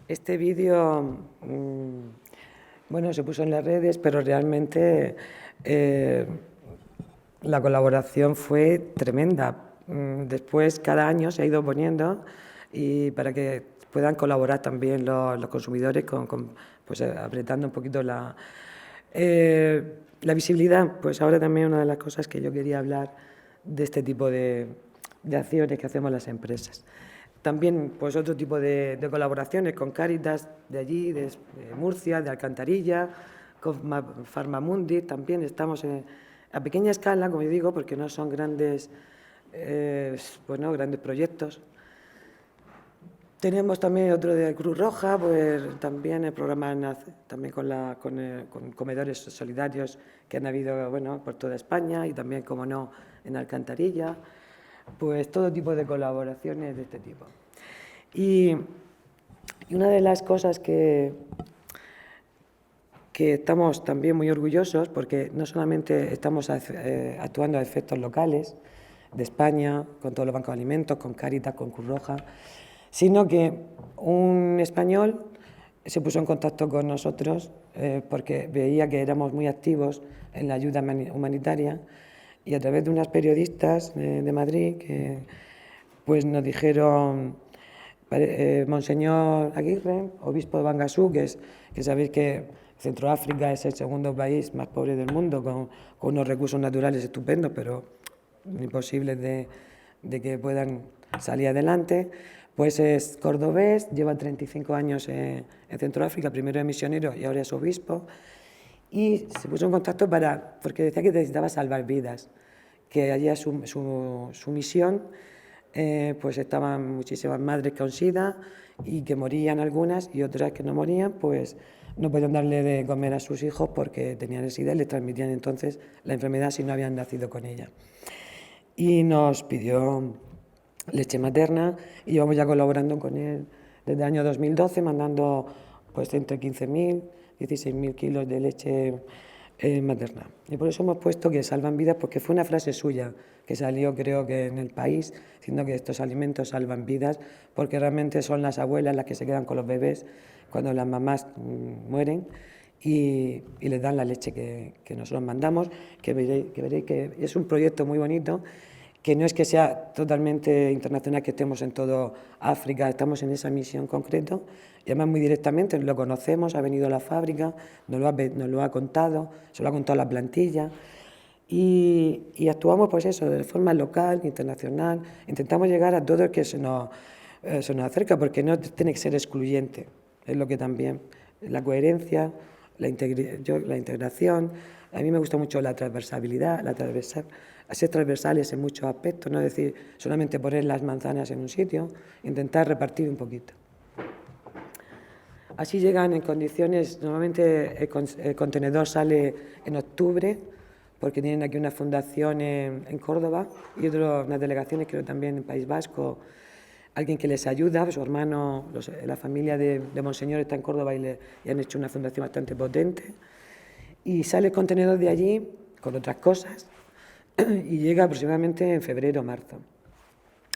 Este vídeo, bueno, se puso en las redes, pero realmente la colaboración fue tremenda. Después, cada año se ha ido poniendo, y para que puedan colaborar también los consumidores, pues apretando un poquito la visibilidad. Pues ahora también una de las cosas que yo quería hablar de este tipo de acciones que hacemos las empresas. También pues otro tipo de colaboraciones con Cáritas de allí, de Murcia, de Alcantarilla, con Farmamundi. También estamos a pequeña escala, como yo digo, porque no son grandes, grandes proyectos. Tenemos también otro de Cruz Roja, pues también el programa también con comedores solidarios que han habido, bueno, por toda España, y también, como no, en Alcantarilla. Pues todo tipo de colaboraciones de este tipo. Y una de las cosas que estamos también muy orgullosos, porque no solamente estamos actuando a efectos locales de España, con todos los bancos de alimentos, con Cáritas, con Cruz Roja, sino que un español se puso en contacto con nosotros porque veía que éramos muy activos en la ayuda humanitaria, y a través de unas periodistas de Madrid que pues nos dijeron, Monseñor Aguirre, obispo de Bangasú, que sabéis que Centroáfrica es el segundo país más pobre del mundo, con unos recursos naturales estupendos, pero imposibles de que puedan salir adelante. Pues es cordobés, lleva 35 años en Centroáfrica, primero de misionero y ahora es obispo. Y se puso en contacto porque decía que necesitaba salvar vidas, que allí su misión, pues estaban muchísimas madres con SIDA y que morían algunas, y otras que no morían, pues no podían darle de comer a sus hijos porque tenían el SIDA y les transmitían entonces la enfermedad si no habían nacido con ella. Y nos pidió leche materna, y llevamos ya colaborando con él desde el año 2012, mandando pues entre 15.000 16.000 kilos de leche materna. Y por eso hemos puesto que salvan vidas, porque fue una frase suya que salió, creo que en El País, diciendo que estos alimentos salvan vidas, porque realmente son las abuelas las que se quedan con los bebés cuando las mamás mueren, y les dan la leche que nosotros mandamos, que veréis que es un proyecto muy bonito, que no es que sea totalmente internacional, que estemos en toda África, estamos en esa misión concreto, y además muy directamente lo conocemos, ha venido a la fábrica, nos lo ha contado, se lo ha contado la plantilla, y actuamos pues eso, de forma local, internacional, intentamos llegar a todo el que se nos se nos acerca, porque no tiene que ser excluyente, es lo que también, la coherencia, la integración. A mí me gusta mucho la transversalidad, ser transversales en muchos aspectos, no decir solamente poner las manzanas en un sitio, intentar repartir un poquito. Así llegan en condiciones, normalmente el contenedor sale en octubre, porque tienen aquí una fundación en Córdoba y unas delegaciones, creo también en País Vasco, alguien que les ayuda, su hermano, la familia de Monseñor está en Córdoba y han hecho una fundación bastante potente. Y sale el contenedor de allí con otras cosas y llega aproximadamente en febrero o marzo.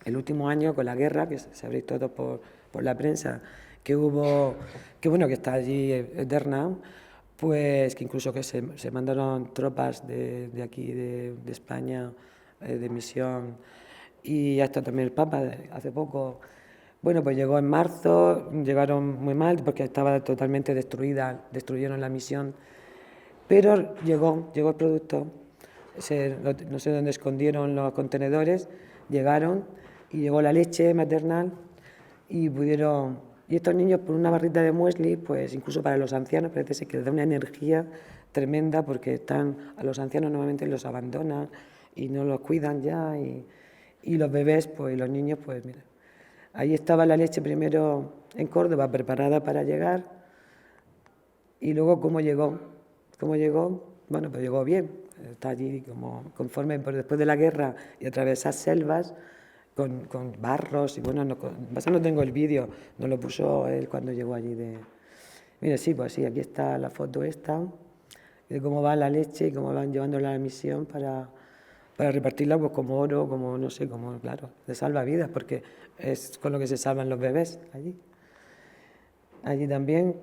El último año, con la guerra, que sabréis todos por la prensa, que hubo, que está allí eterna, pues que incluso que se mandaron tropas de aquí, de España, de misión, y hasta también el Papa hace poco. Bueno, pues llegó en marzo, llegaron muy mal porque estaba totalmente destruida, destruyeron la misión, pero llegó el producto, no sé dónde escondieron los contenedores, llegaron y llegó la leche maternal y pudieron... Y estos niños, por una barrita de muesli, pues incluso para los ancianos parece ser que les da una energía tremenda, porque a los ancianos normalmente los abandonan y no los cuidan ya, y los bebés, pues, y los niños, pues mira, ahí estaba la leche primero en Córdoba preparada para llegar, y luego cómo llegó, bueno, pues llegó bien, está allí como conforme después de la guerra y atravesar selvas, con barros, y bueno, no tengo el vídeo, nos lo puso él cuando llegó allí Mire, sí, pues sí, aquí está la foto esta, de cómo va la leche y cómo van llevándola a la misión para repartirla pues como oro, como no sé, como, claro, de salvavidas, porque es con lo que se salvan los bebés allí. Allí también,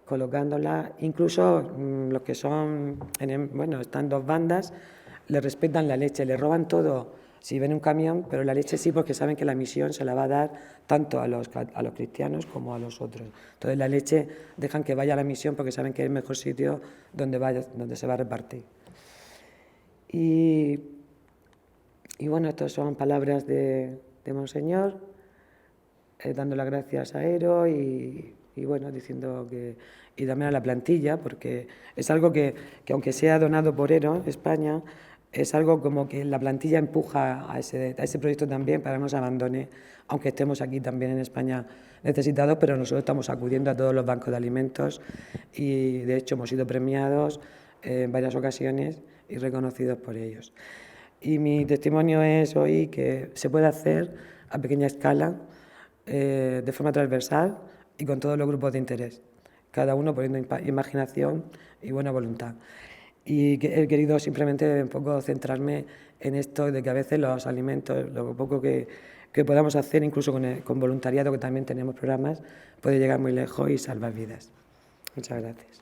colocándola, incluso los que son, están dos bandas, le respetan la leche, le roban todo. Si ven un camión, pero la leche sí, porque saben que la misión se la va a dar tanto a los cristianos como a los otros. Entonces la leche dejan que vaya a la misión porque saben que es el mejor sitio donde se va a repartir. Y bueno, estas son palabras de Monseñor, dando las gracias a Aero y bueno, diciendo y también a la plantilla, porque es algo que aunque sea donado por Aero, España, es algo como que la plantilla empuja a ese proyecto también para que no se abandone, aunque estemos aquí también en España necesitados, pero nosotros estamos acudiendo a todos los bancos de alimentos y de hecho hemos sido premiados en varias ocasiones y reconocidos por ellos. Y mi testimonio es hoy que se puede hacer a pequeña escala, de forma transversal y con todos los grupos de interés, cada uno poniendo imaginación y buena voluntad. Y he querido simplemente un poco centrarme en esto de que a veces los alimentos, lo poco que podamos hacer, incluso con voluntariado, que también tenemos programas, puede llegar muy lejos y salvar vidas. Muchas gracias.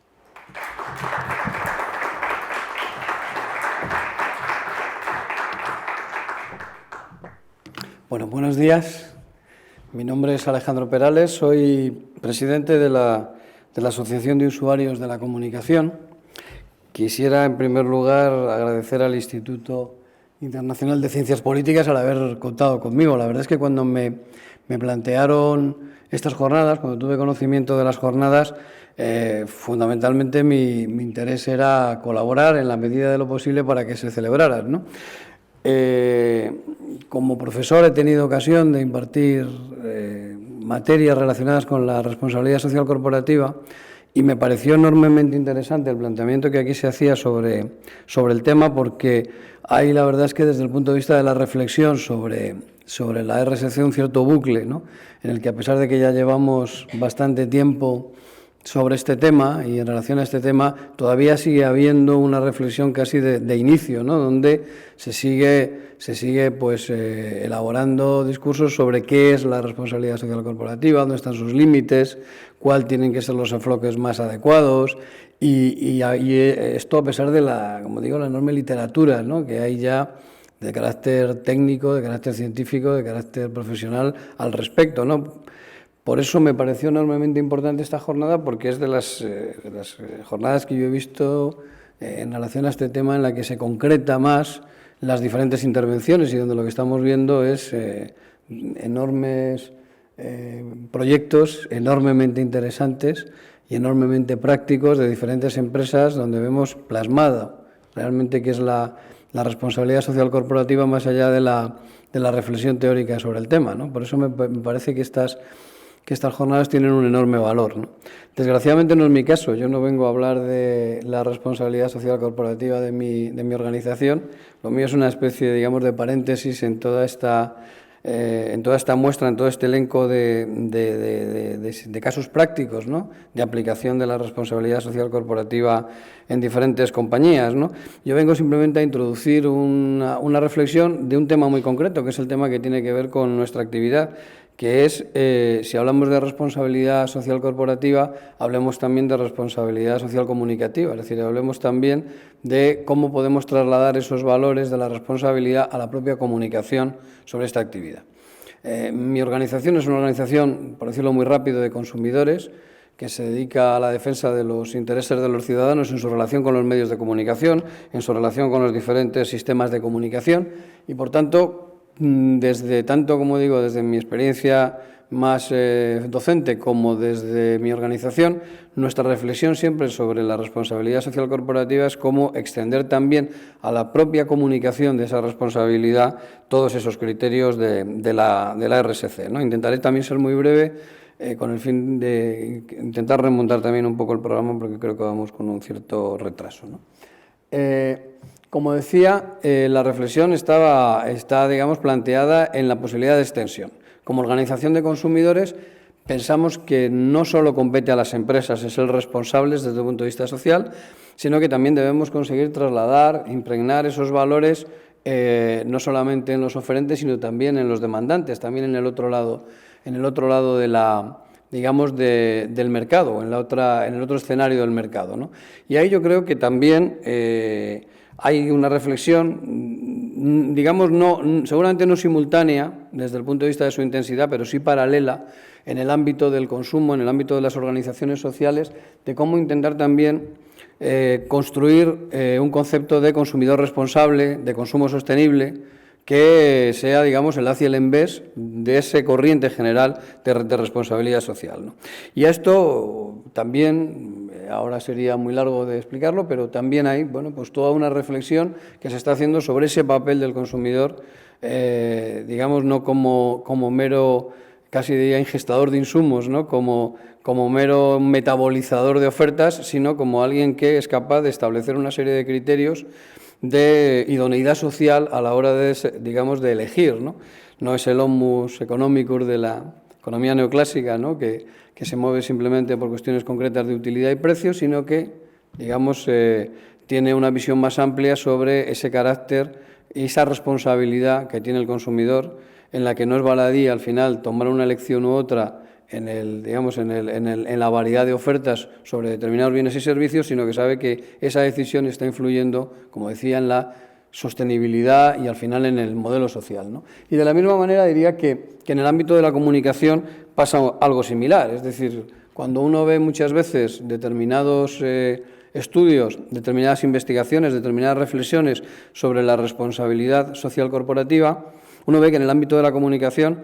Bueno, buenos días. Mi nombre es Alejandro Perales, soy presidente de la Asociación de Usuarios de la Comunicación. Quisiera, en primer lugar, agradecer al Instituto Internacional de Ciencias Políticas al haber contado conmigo. La verdad es que cuando me plantearon estas jornadas, cuando tuve conocimiento de las jornadas, fundamentalmente mi interés era colaborar en la medida de lo posible para que se celebraran, ¿no? Como profesor he tenido ocasión de impartir materias relacionadas con la responsabilidad social corporativa y me pareció enormemente interesante el planteamiento que aquí se hacía sobre el tema, porque hay, la verdad es que desde el punto de vista de la reflexión sobre la RSC, un cierto bucle, ¿no?, en el que, a pesar de que ya llevamos bastante tiempo sobre este tema y en relación a este tema, todavía sigue habiendo una reflexión casi de inicio, ¿no?, donde se sigue pues, elaborando discursos sobre qué es la responsabilidad social corporativa, dónde están sus límites, cuáles tienen que ser los enfoques más adecuados, y esto a pesar de como digo, la enorme literatura, ¿no?, que hay ya de carácter técnico, de carácter científico, de carácter profesional al respecto, ¿no? Por eso me pareció enormemente importante esta jornada, porque es de las jornadas que yo he visto en relación a este tema en la que se concreta más las diferentes intervenciones y donde lo que estamos viendo es enormes proyectos enormemente interesantes y enormemente prácticos de diferentes empresas donde vemos plasmada realmente qué es la responsabilidad social corporativa más allá de la reflexión teórica sobre el tema, ¿no? Por eso me parece que estas jornadas tienen un enorme valor, ¿no? Desgraciadamente no es mi caso, yo no vengo a hablar de la responsabilidad social corporativa de mi organización, lo mío es una especie, digamos, de paréntesis en toda esta muestra, en todo este elenco de casos prácticos, ¿no?, de aplicación de la responsabilidad social corporativa en diferentes compañías, ¿no? Yo vengo simplemente a introducir una reflexión de un tema muy concreto, que es el tema que tiene que ver con nuestra actividad, que es, si hablamos de responsabilidad social corporativa, hablemos también de responsabilidad social comunicativa, es decir, hablemos también de cómo podemos trasladar esos valores de la responsabilidad a la propia comunicación sobre esta actividad. Mi organización es una organización, por decirlo muy rápido, de consumidores, que se dedica a la defensa de los intereses de los ciudadanos en su relación con los medios de comunicación, en su relación con los diferentes sistemas de comunicación y, por tanto, desde mi experiencia más docente como desde mi organización, nuestra reflexión siempre sobre la responsabilidad social corporativa es cómo extender también a la propia comunicación de esa responsabilidad todos esos criterios de la RSC, ¿no? Intentaré también ser muy breve con el fin de intentar remontar también un poco el programa porque creo que vamos con un cierto retraso, ¿no? Como decía, la reflexión está, digamos, planteada en la posibilidad de extensión. Como organización de consumidores, pensamos que no solo compete a las empresas el ser responsables desde el punto de vista social, sino que también debemos conseguir trasladar, impregnar esos valores no solamente en los oferentes, sino también en los demandantes, también en el otro lado de del mercado, en el otro escenario del mercado, ¿no? Y ahí yo creo que también hay una reflexión, digamos, seguramente no simultánea desde el punto de vista de su intensidad, pero sí paralela en el ámbito del consumo, en el ámbito de las organizaciones sociales, de cómo intentar también construir un concepto de consumidor responsable, de consumo sostenible, que sea, digamos, el haz y el en vez de ese corriente general de responsabilidad social, ¿no? Y a esto también, ahora sería muy largo de explicarlo, pero también hay, bueno, pues toda una reflexión que se está haciendo sobre ese papel del consumidor, digamos, no como mero, casi diría, ingestador de insumos, ¿no?, como mero metabolizador de ofertas, sino como alguien que es capaz de establecer una serie de criterios de idoneidad social a la hora de, digamos, de elegir, ¿no? No es el homus economicus de la economía neoclásica, ¿no?, que se mueve simplemente por cuestiones concretas de utilidad y precio, sino que, digamos, tiene una visión más amplia sobre ese carácter y esa responsabilidad que tiene el consumidor, en la que no es baladí al final tomar una elección u otra en la variedad de ofertas sobre determinados bienes y servicios, sino que sabe que esa decisión está influyendo, como decía, en la sostenibilidad y al final en el modelo social, ¿no? Y de la misma manera diría que en el ámbito de la comunicación pasa algo similar, es decir, cuando uno ve muchas veces determinados estudios, determinadas investigaciones, determinadas reflexiones sobre la responsabilidad social corporativa, uno ve que en el ámbito de la comunicación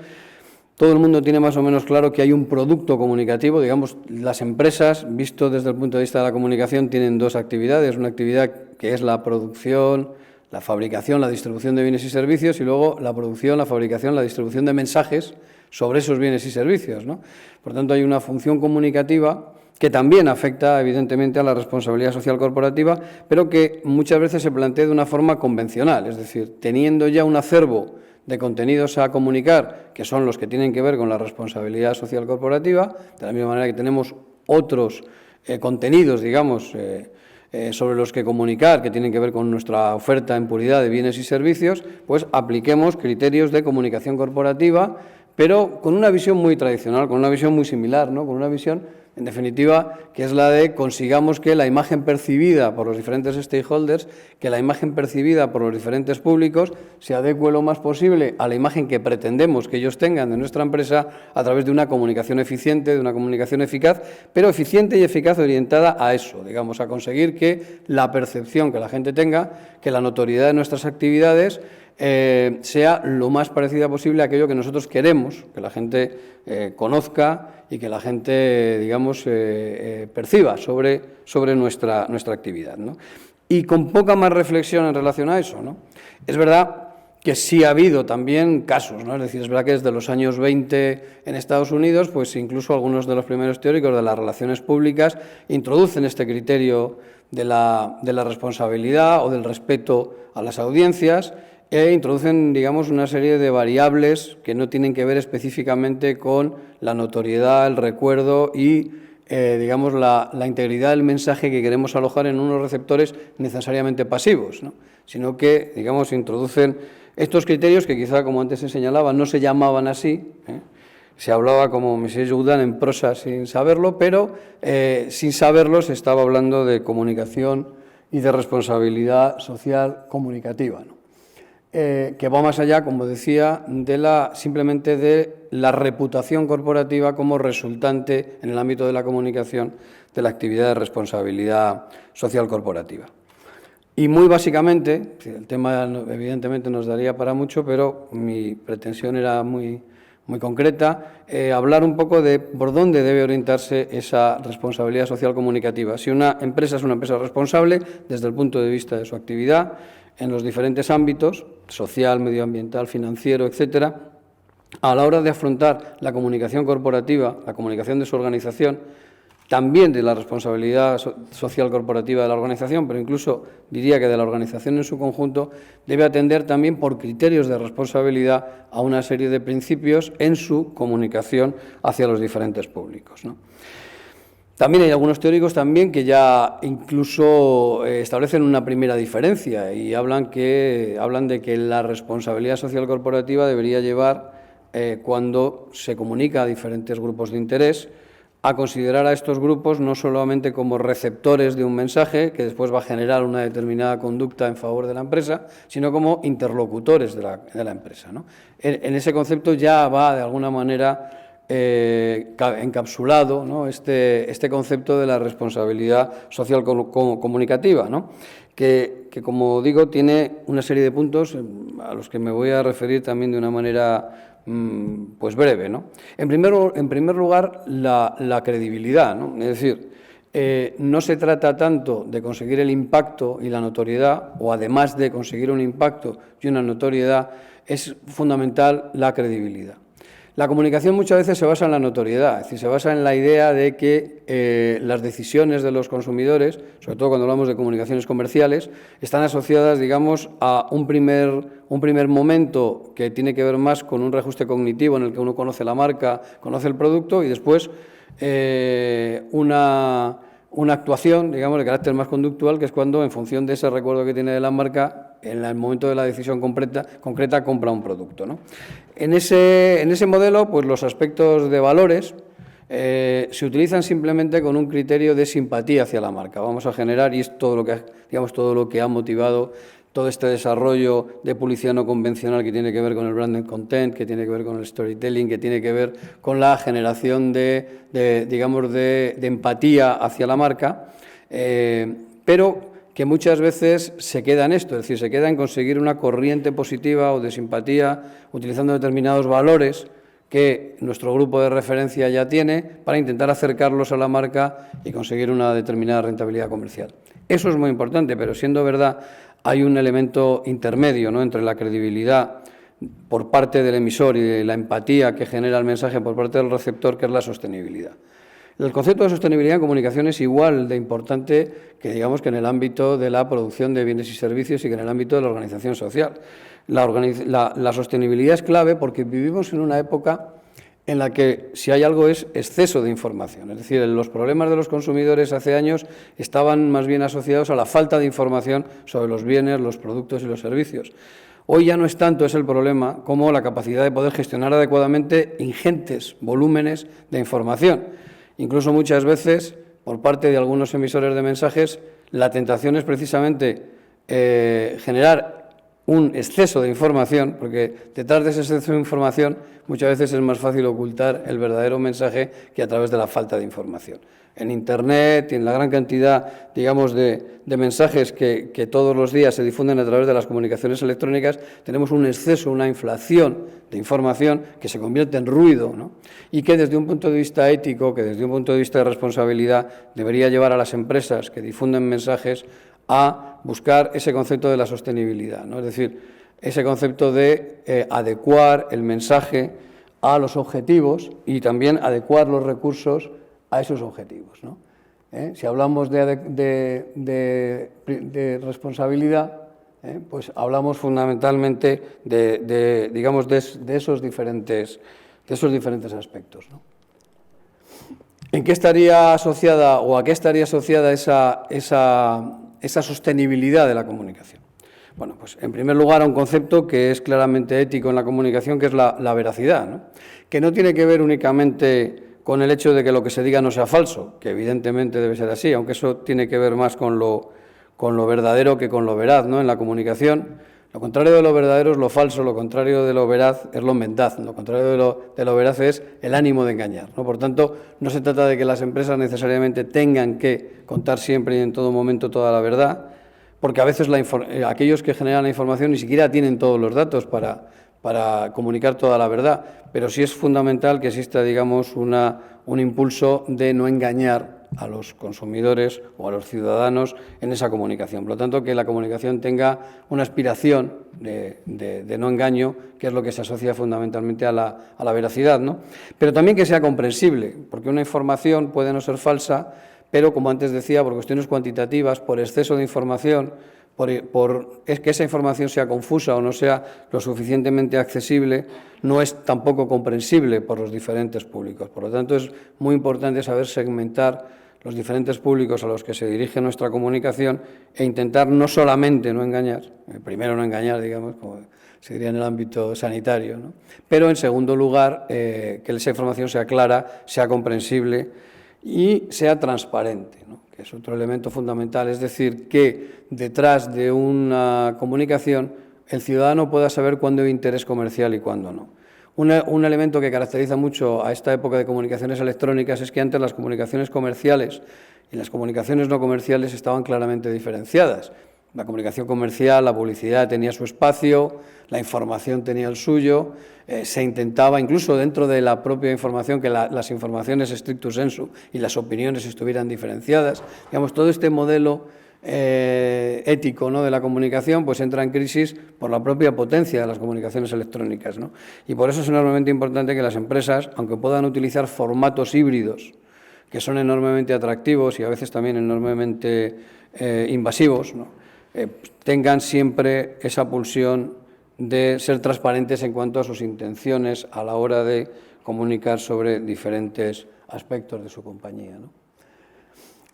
todo el mundo tiene más o menos claro que hay un producto comunicativo, digamos, las empresas, visto desde el punto de vista de la comunicación, tienen dos actividades, una actividad que es la producción, la fabricación, la distribución de bienes y servicios y luego la producción, la fabricación, la distribución de mensajes sobre esos bienes y servicios, ¿no? Por tanto, hay una función comunicativa que también afecta, evidentemente, a la responsabilidad social corporativa, pero que muchas veces se plantea de una forma convencional, es decir, teniendo ya un acervo de contenidos a comunicar, que son los que tienen que ver con la responsabilidad social corporativa, de la misma manera que tenemos otros contenidos, digamos, sobre los que comunicar, que tienen que ver con nuestra oferta en puridad de bienes y servicios, pues apliquemos criterios de comunicación corporativa, pero con una visión muy tradicional, con una visión muy similar, ¿no?, con una visión, en definitiva, que es la de consigamos que la imagen percibida por los diferentes stakeholders, que la imagen percibida por los diferentes públicos se adecue lo más posible a la imagen que pretendemos que ellos tengan de nuestra empresa a través de una comunicación eficiente, de una comunicación eficaz, pero eficiente y eficaz orientada a eso, digamos, a conseguir que la percepción que la gente tenga, que la notoriedad de nuestras actividades sea lo más parecida posible a aquello que nosotros queremos que la gente conozca y que la gente, digamos, perciba sobre nuestra actividad, ¿no? Y con poca más reflexión en relación a eso, ¿no? Es verdad que sí ha habido también casos, ¿no? Es decir, es verdad que desde los años 20 en Estados Unidos, pues incluso algunos de los primeros teóricos de las relaciones públicas introducen este criterio de la responsabilidad o del respeto a las audiencias e introducen, digamos, una serie de variables que no tienen que ver específicamente con la notoriedad, el recuerdo y digamos, la integridad del mensaje que queremos alojar en unos receptores necesariamente pasivos, ¿no? Sino que, digamos, introducen estos criterios que quizá, como antes se señalaba, no se llamaban así, se hablaba como Monsieur Jourdan en prosa sin saberlo, pero sin saberlo se estaba hablando de comunicación y de responsabilidad social comunicativa, ¿no? Que va más allá, como decía, simplemente de la reputación corporativa como resultante en el ámbito de la comunicación de la actividad de responsabilidad social corporativa. Y muy básicamente, el tema evidentemente nos daría para mucho, pero mi pretensión era muy concreta, hablar un poco de por dónde debe orientarse esa responsabilidad social comunicativa. Si una empresa es una empresa responsable desde el punto de vista de su actividad, en los diferentes ámbitos, social, medioambiental, financiero, etcétera, a la hora de afrontar la comunicación corporativa, la comunicación de su organización, también de la responsabilidad social corporativa de la organización, pero incluso diría que de la organización en su conjunto, debe atender también por criterios de responsabilidad a una serie de principios en su comunicación hacia los diferentes públicos, ¿no? También hay algunos teóricos también que ya incluso establecen una primera diferencia y hablan de que la responsabilidad social corporativa debería llevar, cuando se comunica a diferentes grupos de interés, a considerar a estos grupos no solamente como receptores de un mensaje que después va a generar una determinada conducta en favor de la empresa, sino como interlocutores de la empresa, ¿no? En ese concepto ya va de alguna manera encapsulado, ¿no?, este concepto de la responsabilidad social comunicativa, ¿no?, que, como digo, tiene una serie de puntos a los que me voy a referir también de una manera pues breve, ¿no? En primer lugar, la credibilidad, ¿no? Es decir, no se trata tanto de conseguir el impacto y la notoriedad, o además de conseguir un impacto y una notoriedad, es fundamental la credibilidad. La comunicación muchas veces se basa en la notoriedad, es decir, se basa en la idea de que las decisiones de los consumidores, sobre todo cuando hablamos de comunicaciones comerciales, están asociadas, digamos, a un primer momento que tiene que ver más con un reajuste cognitivo en el que uno conoce la marca, conoce el producto y después una actuación, digamos, de carácter más conductual, que es cuando, en función de ese recuerdo que tiene de la marca, en el momento de la decisión concreta compra un producto, ¿no? En ese modelo, pues los aspectos de valores se utilizan simplemente con un criterio de simpatía hacia la marca. Vamos a generar, y es todo lo que ha motivado todo este desarrollo de publicidad no convencional que tiene que ver con el branded content, que tiene que ver con el storytelling, que tiene que ver con la generación de empatía hacia la marca, pero que muchas veces se queda en esto, es decir, se queda en conseguir una corriente positiva o de simpatía utilizando determinados valores que nuestro grupo de referencia ya tiene para intentar acercarlos a la marca y conseguir una determinada rentabilidad comercial. Eso es muy importante, pero siendo verdad, hay un elemento intermedio, ¿no?, entre la credibilidad por parte del emisor y la empatía que genera el mensaje por parte del receptor, que es la sostenibilidad. El concepto de sostenibilidad en comunicación es igual de importante que, digamos, que en el ámbito de la producción de bienes y servicios y que en el ámbito de la organización social. La sostenibilidad es clave porque vivimos en una época en la que, si hay algo, es exceso de información. Es decir, los problemas de los consumidores hace años estaban más bien asociados a la falta de información sobre los bienes, los productos y los servicios. Hoy ya no es tanto ese el problema como la capacidad de poder gestionar adecuadamente ingentes volúmenes de información. Incluso muchas veces, por parte de algunos emisores de mensajes, la tentación es precisamente generar un exceso de información, porque detrás de ese exceso de información muchas veces es más fácil ocultar el verdadero mensaje que a través de la falta de información. En Internet y en la gran cantidad, digamos, de mensajes que todos los días se difunden a través de las comunicaciones electrónicas, tenemos un exceso, una inflación de información que se convierte en ruido, ¿no? Y que desde un punto de vista ético, que desde un punto de vista de responsabilidad, debería llevar a las empresas que difunden mensajes a buscar ese concepto de la sostenibilidad, ¿no? Es decir, ese concepto de adecuar el mensaje a los objetivos y también adecuar los recursos a esos objetivos, ¿no? Si hablamos de responsabilidad, pues hablamos fundamentalmente digamos, de esos diferentes aspectos, ¿no? ¿En qué estaría asociada o a qué estaría asociada esa sostenibilidad de la comunicación? Bueno, pues en primer lugar a un concepto que es claramente ético en la comunicación, que es la veracidad, ¿no? Que no tiene que ver únicamente con el hecho de que lo que se diga no sea falso, que evidentemente debe ser así, aunque eso tiene que ver más con lo verdadero que con lo veraz, ¿no? En la comunicación, lo contrario de lo verdadero es lo falso, lo contrario de lo veraz es lo mendaz, lo contrario de lo veraz es el ánimo de engañar, ¿no? Por tanto, no se trata de que las empresas necesariamente tengan que contar siempre y en todo momento toda la verdad, porque a veces aquellos que generan la información ni siquiera tienen todos los datos para comunicar toda la verdad, pero sí es fundamental que exista, digamos, un impulso de no engañar a los consumidores o a los ciudadanos en esa comunicación. Por lo tanto, que la comunicación tenga una aspiración de no engaño, que es lo que se asocia fundamentalmente a la veracidad, ¿no? Pero también que sea comprensible, porque una información puede no ser falsa, pero, como antes decía, por cuestiones cuantitativas, por exceso de información, es que esa información sea confusa o no sea lo suficientemente accesible, no es tampoco comprensible por los diferentes públicos. Por lo tanto, es muy importante saber segmentar los diferentes públicos a los que se dirige nuestra comunicación e intentar no solamente no engañar, primero no engañar, digamos, como se diría en el ámbito sanitario, ¿no? Pero, en segundo lugar, que esa información sea clara, sea comprensible y sea transparente, ¿no? Que es otro elemento fundamental, es decir, que detrás de una comunicación el ciudadano pueda saber cuándo hay interés comercial y cuándo no. Un elemento que caracteriza mucho a esta época de comunicaciones electrónicas es que antes las comunicaciones comerciales y las comunicaciones no comerciales estaban claramente diferenciadas. La comunicación comercial, la publicidad tenía su espacio, la información tenía el suyo, se intentaba, incluso dentro de la propia información, que las informaciones stricto sensu y las opiniones estuvieran diferenciadas. Digamos, todo este modelo ético, ¿no?, de la comunicación, pues entra en crisis por la propia potencia de las comunicaciones electrónicas, ¿no? Y por eso es enormemente importante que las empresas, aunque puedan utilizar formatos híbridos, que son enormemente atractivos y a veces también enormemente invasivos, ¿no?, tengan siempre esa pulsión de ser transparentes en cuanto a sus intenciones a la hora de comunicar sobre diferentes aspectos de su compañía, ¿no?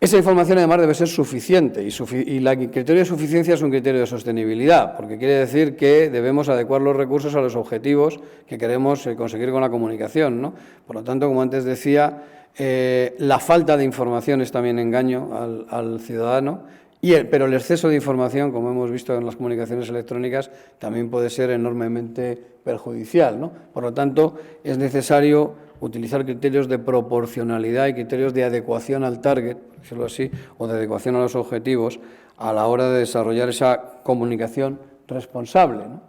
Esa información, además, debe ser suficiente y el criterio de suficiencia es un criterio de sostenibilidad, porque quiere decir que debemos adecuar los recursos a los objetivos que queremos conseguir con la comunicación, ¿no? Por lo tanto, como antes decía, la falta de información es también engaño al ciudadano, pero el exceso de información, como hemos visto en las comunicaciones electrónicas, también puede ser enormemente perjudicial, ¿no? Por lo tanto, es necesario utilizar criterios de proporcionalidad y criterios de adecuación al target, por decirlo así, o de adecuación a los objetivos a la hora de desarrollar esa comunicación responsable, ¿no?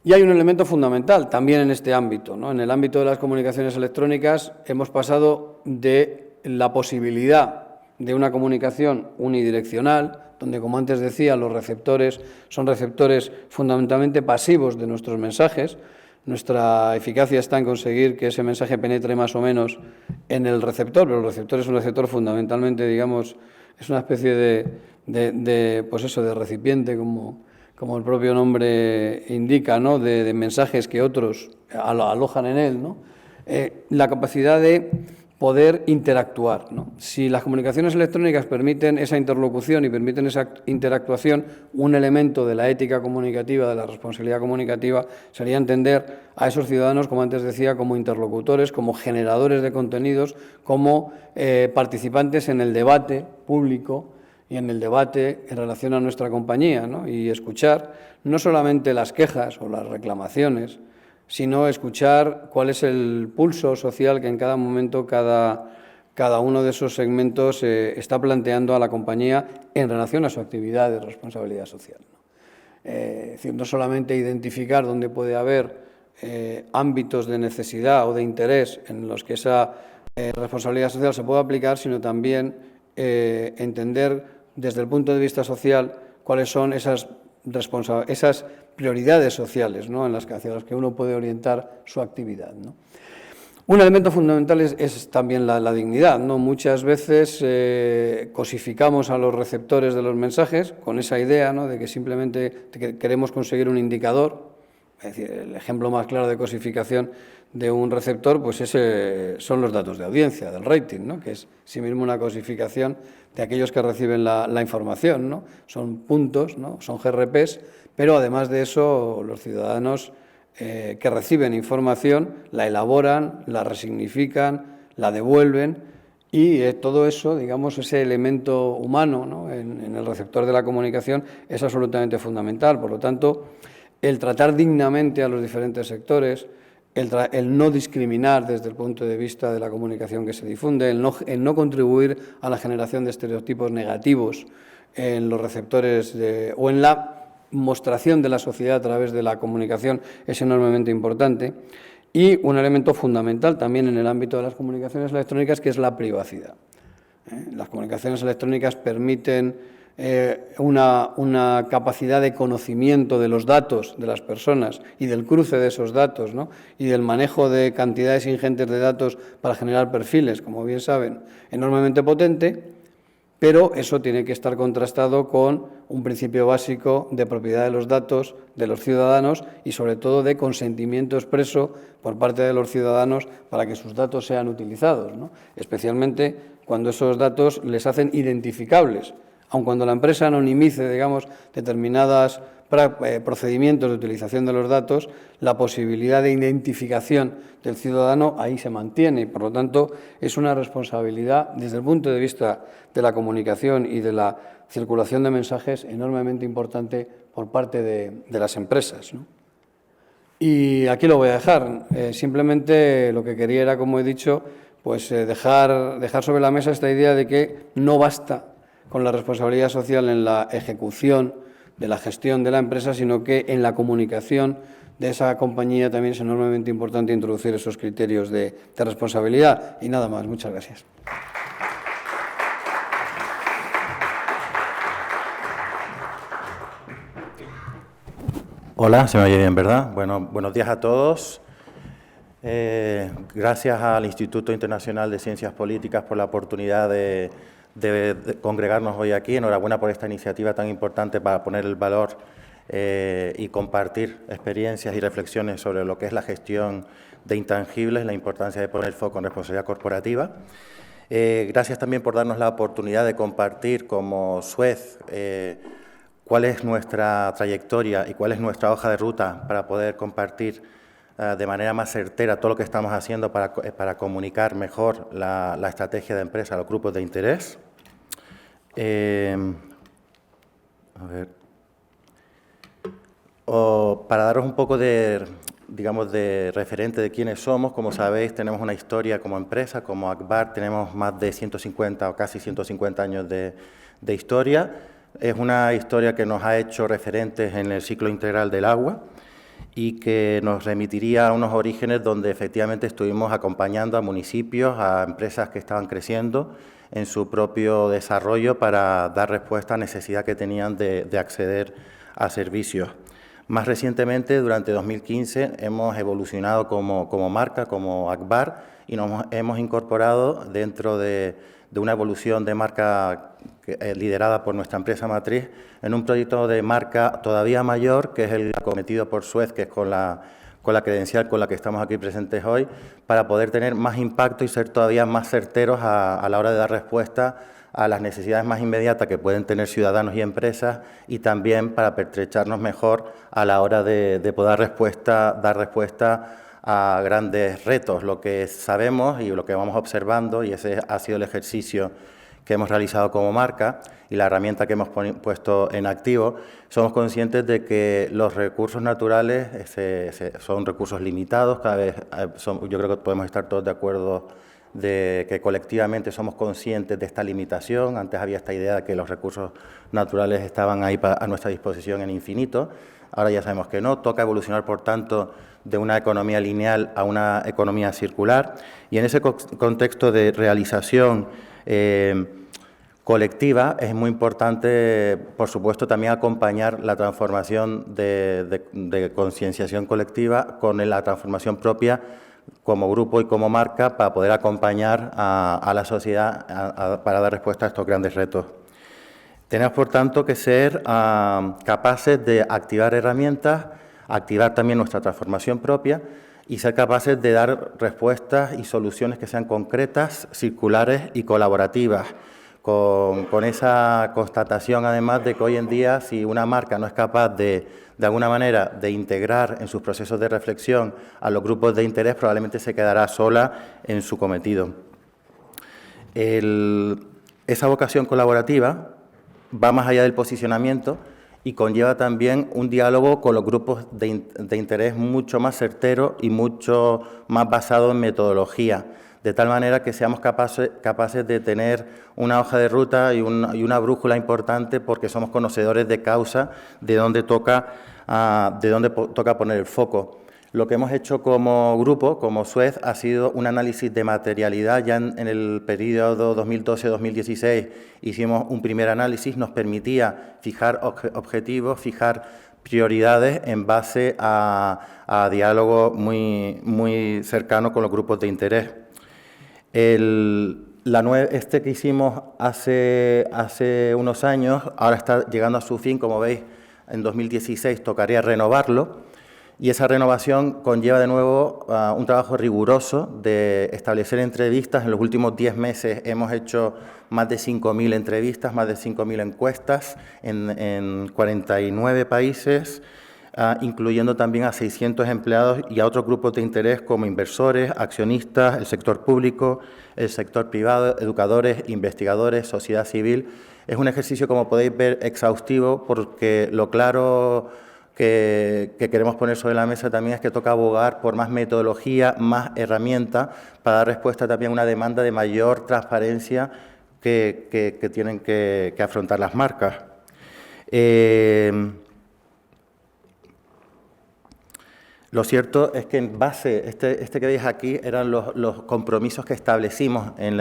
Y hay un elemento fundamental también en este ámbito, ¿no? En el ámbito de las comunicaciones electrónicas hemos pasado de la posibilidad de una comunicación unidireccional, donde, como antes decía, los receptores son receptores fundamentalmente pasivos de nuestros mensajes. Nuestra eficacia está en conseguir que ese mensaje penetre más o menos en el receptor, pero el receptor es un receptor fundamentalmente, digamos, es una especie de recipiente, como el propio nombre indica, ¿no?, de mensajes que otros alojan en él, ¿no? La capacidad de poder interactuar, ¿no? Si las comunicaciones electrónicas permiten esa interlocución y permiten esa interactuación, un elemento de la ética comunicativa, de la responsabilidad comunicativa, sería entender a esos ciudadanos, como antes decía, como interlocutores, como generadores de contenidos, como participantes en el debate público y en el debate en relación a nuestra compañía, ¿no? Y escuchar no solamente las quejas o las reclamaciones, sino escuchar cuál es el pulso social que en cada momento cada uno de esos segmentos está planteando a la compañía en relación a su actividad de responsabilidad social, ¿no? Es decir, no solamente identificar dónde puede haber ámbitos de necesidad o de interés en los que esa responsabilidad social se puede aplicar, sino también entender desde el punto de vista social cuáles son esas prioridades sociales, ¿no?, hacia las que uno puede orientar su actividad, ¿no? Un elemento fundamental es también la dignidad, ¿no? Muchas veces cosificamos a los receptores de los mensajes con esa idea, ¿no?, de que simplemente queremos conseguir un indicador. Es decir, el ejemplo más claro de cosificación de un receptor pues son los datos de audiencia, del rating, ¿no?, que es sí mismo una cosificación de aquellos que reciben la información, ¿no? Son puntos, ¿no?, son GRPs, pero además de eso los ciudadanos que reciben información la elaboran, la resignifican, la devuelven y todo eso, digamos, ese elemento humano, ¿no?, en el receptor de la comunicación es absolutamente fundamental. Por lo tanto, el tratar dignamente a los diferentes sectores, el no discriminar desde el punto de vista de la comunicación que se difunde, el no contribuir a la generación de estereotipos negativos en los receptores o en la mostración de la sociedad a través de la comunicación es enormemente importante. Y un elemento fundamental también en el ámbito de las comunicaciones electrónicas, que es la privacidad. Las comunicaciones electrónicas permiten una capacidad de conocimiento de los datos de las personas y del cruce de esos datos, ¿no?, y del manejo de cantidades ingentes de datos para generar perfiles, como bien saben, enormemente potente, pero eso tiene que estar contrastado con un principio básico de propiedad de los datos de los ciudadanos y, sobre todo, de consentimiento expreso por parte de los ciudadanos para que sus datos sean utilizados, ¿no?, especialmente cuando esos datos les hacen identificables. Aun cuando la empresa anonimice, digamos, determinados procedimientos de utilización de los datos, la posibilidad de identificación del ciudadano ahí se mantiene y, por lo tanto, es una responsabilidad desde el punto de vista de la comunicación y de la circulación de mensajes enormemente importante por parte de las empresas, ¿no? Y aquí lo voy a dejar. Simplemente lo que quería era, como he dicho, pues dejar sobre la mesa esta idea de que no basta con la responsabilidad social en la ejecución de la gestión de la empresa, sino que en la comunicación de esa compañía también es enormemente importante introducir esos criterios de responsabilidad. Y nada más. Muchas gracias. Hola, se me oye bien, ¿verdad? Bueno, buenos días a todos. Gracias al Instituto Internacional de Ciencias Políticas por la oportunidad de congregarnos hoy aquí. Enhorabuena por esta iniciativa tan importante para poner el valor y compartir experiencias y reflexiones sobre lo que es la gestión de intangibles, la importancia de poner foco en responsabilidad corporativa. Gracias también por darnos la oportunidad de compartir como SUEZ cuál es nuestra trayectoria y cuál es nuestra hoja de ruta para poder compartir de manera más certera todo lo que estamos haciendo para comunicar mejor la estrategia de empresa a los grupos de interés. Para daros un poco de referente de quiénes somos, como sabéis, tenemos una historia como empresa, como Akbar, tenemos más de 150 o casi 150 años de historia. Es una historia que nos ha hecho referentes en el ciclo integral del agua y que nos remitiría a unos orígenes donde efectivamente estuvimos acompañando a municipios, a empresas que estaban creciendo en su propio desarrollo para dar respuesta a necesidad que tenían de acceder a servicios. Más recientemente, durante 2015, hemos evolucionado como marca, como Akbar, y nos hemos incorporado dentro de una evolución de marca liderada por nuestra empresa matriz en un proyecto de marca todavía mayor, que es el acometido por SUEZ, que es con la credencial con la que estamos aquí presentes hoy, para poder tener más impacto y ser todavía más certeros a la hora de dar respuesta a las necesidades más inmediatas que pueden tener ciudadanos y empresas y también para pertrecharnos mejor a la hora de poder dar respuesta a grandes retos. Lo que sabemos y lo que vamos observando, y ese ha sido el ejercicio que hemos realizado como marca y la herramienta que hemos puesto en activo, somos conscientes de que los recursos naturales son recursos limitados. Cada vez yo creo que podemos estar todos de acuerdo de que colectivamente somos conscientes de esta limitación. Antes había esta idea de que los recursos naturales estaban ahí a nuestra disposición en infinito. Ahora ya sabemos que no. Toca evolucionar, por tanto, de una economía lineal a una economía circular. Y en ese contexto de realización colectiva es muy importante, por supuesto, también acompañar la transformación de concienciación colectiva con la transformación propia como grupo y como marca para poder acompañar a la sociedad para dar respuesta a estos grandes retos. Tenemos, por tanto, que ser capaces de activar herramientas, activar también nuestra transformación propia y ser capaces de dar respuestas y soluciones que sean concretas, circulares y colaborativas, con esa constatación, además, de que hoy en día, si una marca no es capaz de alguna manera, de integrar en sus procesos de reflexión a los grupos de interés, probablemente se quedará sola en su cometido. Esa vocación colaborativa va más allá del posicionamiento y conlleva también un diálogo con los grupos de interés mucho más certero y mucho más basado en metodología, de tal manera que seamos capaces de tener una hoja de ruta y una brújula importante, porque somos conocedores de causa, de dónde toca poner el foco. Lo que hemos hecho como grupo, como SUEZ, ha sido un análisis de materialidad. Ya en el periodo 2012-2016 hicimos un primer análisis, nos permitía fijar objetivos, fijar prioridades en base a diálogo muy cercano con los grupos de interés. Este que hicimos hace unos años, ahora está llegando a su fin, como veis, en 2016 tocaría renovarlo, y esa renovación conlleva de nuevo un trabajo riguroso de establecer entrevistas. En los últimos 10 meses hemos hecho más de 5.000 entrevistas, más de 5.000 encuestas en 49 países, incluyendo también a 600 empleados y a otros grupos de interés como inversores, accionistas, el sector público, el sector privado, educadores, investigadores, sociedad civil. Es un ejercicio, como podéis ver, exhaustivo, porque lo claro que queremos poner sobre la mesa también es que toca abogar por más metodología, más herramientas, para dar respuesta también a una demanda de mayor transparencia que tienen que afrontar las marcas. Lo cierto es que en base, este que veis aquí eran los compromisos que establecimos en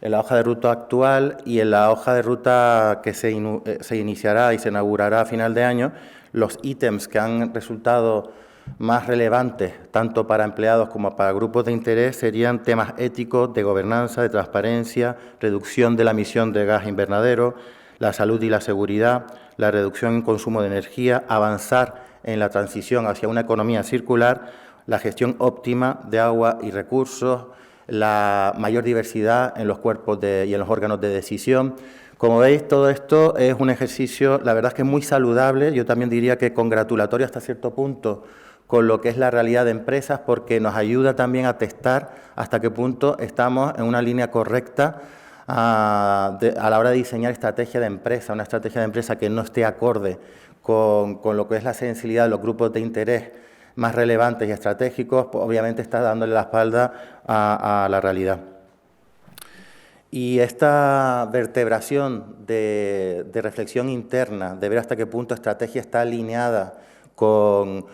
la hoja de ruta actual y en la hoja de ruta que se iniciará y se inaugurará a final de año. Los ítems que han resultado más relevantes, tanto para empleados como para grupos de interés, serían temas éticos, de gobernanza, de transparencia, reducción de la emisión de gas invernadero, la salud y la seguridad, la reducción en consumo de energía, avanzar en la transición hacia una economía circular, la gestión óptima de agua y recursos, la mayor diversidad en los cuerpos y en los órganos de decisión. Como veis, todo esto es un ejercicio, la verdad es que muy saludable, yo también diría que congratulatorio hasta cierto punto con lo que es la realidad de empresas, porque nos ayuda también a testar hasta qué punto estamos en una línea correcta a la hora de diseñar estrategia de empresa, una estrategia de empresa que no esté acorde con lo que es la sensibilidad de los grupos de interés más relevantes y estratégicos, pues obviamente está dándole la espalda a la realidad. Y esta vertebración de reflexión interna, de ver hasta qué punto estrategia está alineada con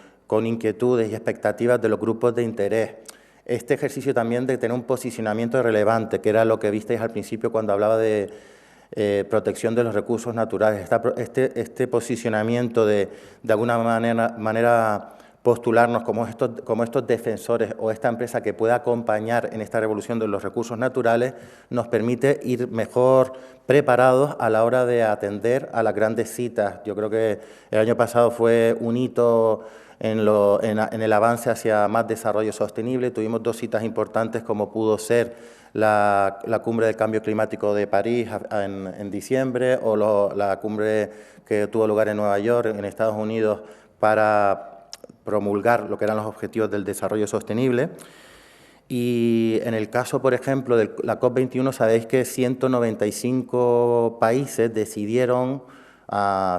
inquietudes y expectativas de los grupos de interés, este ejercicio también de tener un posicionamiento relevante, que era lo que visteis al principio cuando hablaba de protección de los recursos naturales, este posicionamiento de alguna manera postularnos como estos defensores o esta empresa que pueda acompañar en esta revolución de los recursos naturales, nos permite ir mejor preparados a la hora de atender a las grandes citas. Yo creo que el año pasado fue un hito en el avance hacia más desarrollo sostenible. Tuvimos 2 citas importantes, como pudo ser la Cumbre del Cambio Climático de París en diciembre, o la cumbre que tuvo lugar en Nueva York, en Estados Unidos, para promulgar lo que eran los objetivos del desarrollo sostenible. Y en el caso, por ejemplo, de la COP21, sabéis que 195 países decidieron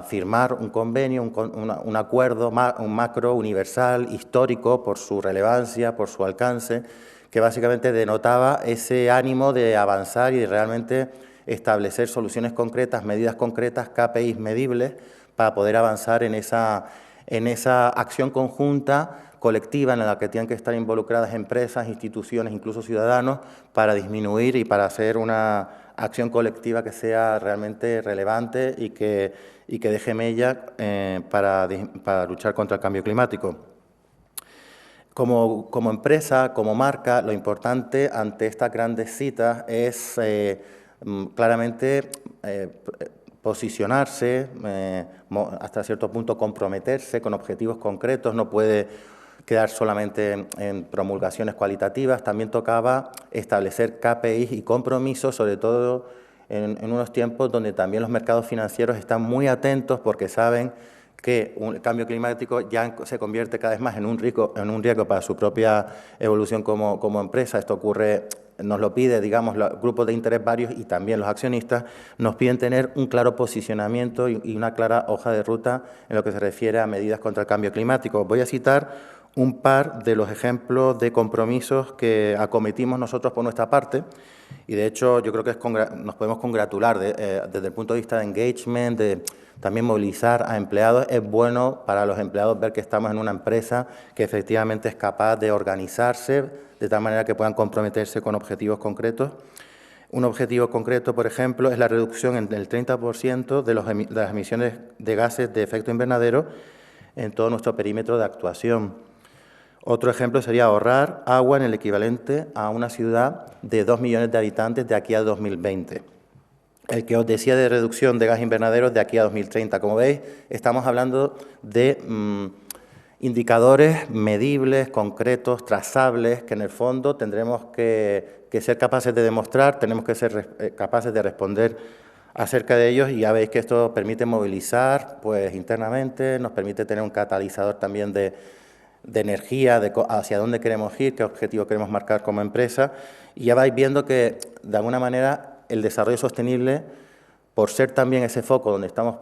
firmar un convenio, un acuerdo, un macro universal, histórico, por su relevancia, por su alcance, que básicamente denotaba ese ánimo de avanzar y de realmente establecer soluciones concretas, medidas concretas, KPIs medibles, para poder avanzar en esa acción conjunta, colectiva, en la que tienen que estar involucradas empresas, instituciones, incluso ciudadanos, para disminuir y para hacer una acción colectiva que sea realmente relevante y que deje mella para luchar contra el cambio climático. Como empresa, como marca, lo importante ante estas grandes citas es claramente posicionarse, hasta cierto punto comprometerse con objetivos concretos, no puede quedar solamente en promulgaciones cualitativas, también tocaba establecer KPIs y compromisos, sobre todo en unos tiempos donde también los mercados financieros están muy atentos porque saben que el cambio climático ya se convierte cada vez más en un riesgo para su propia evolución como empresa. Esto ocurre, nos lo pide, digamos, los grupos de interés varios y también los accionistas, nos piden tener un claro posicionamiento y una clara hoja de ruta en lo que se refiere a medidas contra el cambio climático. Voy a citar un par de los ejemplos de compromisos que acometimos nosotros por nuestra parte y, de hecho, yo creo que nos podemos congratular desde el punto de vista de engagement, de también movilizar a empleados. Es bueno para los empleados ver que estamos en una empresa que efectivamente es capaz de organizarse de tal manera que puedan comprometerse con objetivos concretos. Un objetivo concreto, por ejemplo, es la reducción en el 30% de las emisiones de gases de efecto invernadero en todo nuestro perímetro de actuación. Otro ejemplo sería ahorrar agua en el equivalente a una ciudad de 2 millones de habitantes de aquí a 2020. El que os decía de reducción de gas invernadero de aquí a 2030. Como veis, estamos hablando de indicadores medibles, concretos, trazables, que en el fondo tendremos que ser capaces de demostrar, tenemos que ser capaces de responder acerca de ellos, y ya veis que esto permite movilizar pues internamente, nos permite tener un catalizador también de energía, hacia dónde queremos ir, qué objetivo queremos marcar como empresa, y ya vais viendo que, de alguna manera, el desarrollo sostenible, por ser también ese foco donde estamos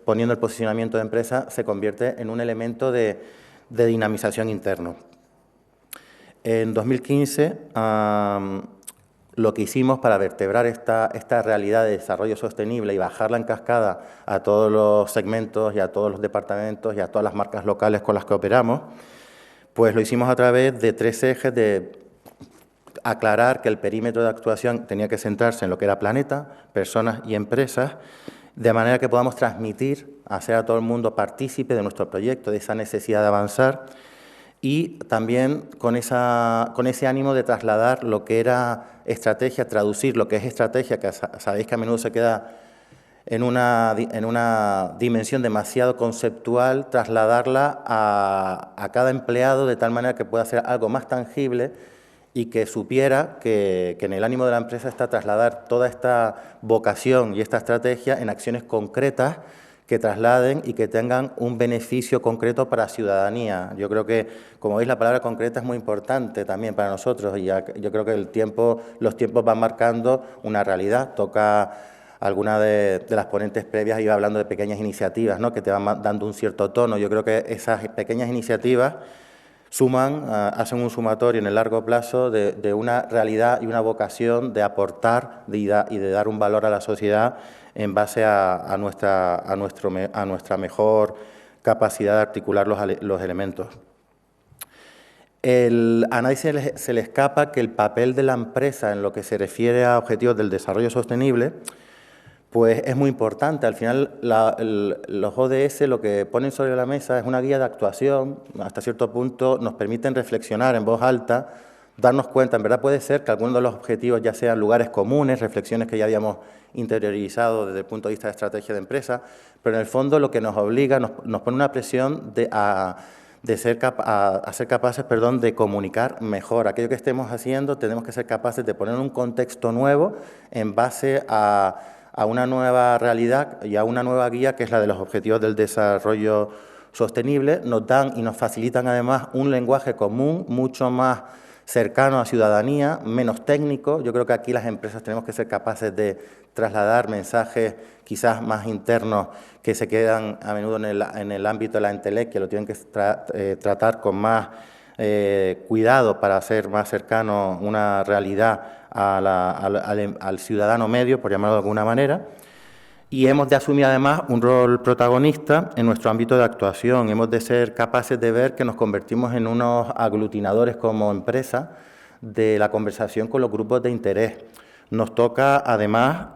poniendo el posicionamiento de empresa, se convierte en un elemento de dinamización interno. En 2015, lo que hicimos para vertebrar esta realidad de desarrollo sostenible y bajarla en cascada a todos los segmentos y a todos los departamentos y a todas las marcas locales con las que operamos, pues lo hicimos a través de 3 ejes: de aclarar que el perímetro de actuación tenía que centrarse en lo que era planeta, personas y empresas, de manera que podamos transmitir, hacer a todo el mundo partícipe de nuestro proyecto, de esa necesidad de avanzar, y también con ese ánimo de trasladar lo que era estrategia, traducir lo que es estrategia, que sabéis que a menudo se queda en una dimensión demasiado conceptual, trasladarla a cada empleado de tal manera que pueda ser algo más tangible y que supiera que en el ánimo de la empresa está trasladar toda esta vocación y esta estrategia en acciones concretas que trasladen y que tengan un beneficio concreto para la ciudadanía. Yo creo que, como veis, la palabra concreta es muy importante también para nosotros, y yo creo que los tiempos van marcando una realidad. Toca alguna de las ponentes previas iba hablando de pequeñas iniciativas, ¿no?, que te van dando un cierto tono. Yo creo que esas pequeñas iniciativas suman, hacen un sumatorio en el largo plazo de una realidad y una vocación de aportar y de dar un valor a la sociedad en base a nuestra mejor capacidad de articular los elementos. A nadie se le escapa que el papel de la empresa en lo que se refiere a objetivos del desarrollo sostenible pues es muy importante. Al final, los ODS lo que ponen sobre la mesa es una guía de actuación. Hasta cierto punto nos permiten reflexionar en voz alta, darnos cuenta. En verdad puede ser que algunos de los objetivos ya sean lugares comunes, reflexiones que ya habíamos interiorizado desde el punto de vista de estrategia de empresa, pero en el fondo lo que nos obliga, nos pone una presión a ser capaces de comunicar mejor. Aquello que estemos haciendo tenemos que ser capaces de poner un contexto nuevo en base a una nueva realidad y a una nueva guía, que es la de los objetivos del desarrollo sostenible. Nos dan y nos facilitan además un lenguaje común mucho más cercano a ciudadanía, menos técnico. Yo creo que aquí las empresas tenemos que ser capaces de trasladar mensajes quizás más internos que se quedan a menudo en el ámbito de la entelequia, lo tienen que tratar con más cuidado para hacer más cercano una realidad al ciudadano medio, por llamarlo de alguna manera. Y hemos de asumir además un rol protagonista en nuestro ámbito de actuación. Hemos de ser capaces de ver que nos convertimos en unos aglutinadores como empresa de la conversación con los grupos de interés. Nos toca además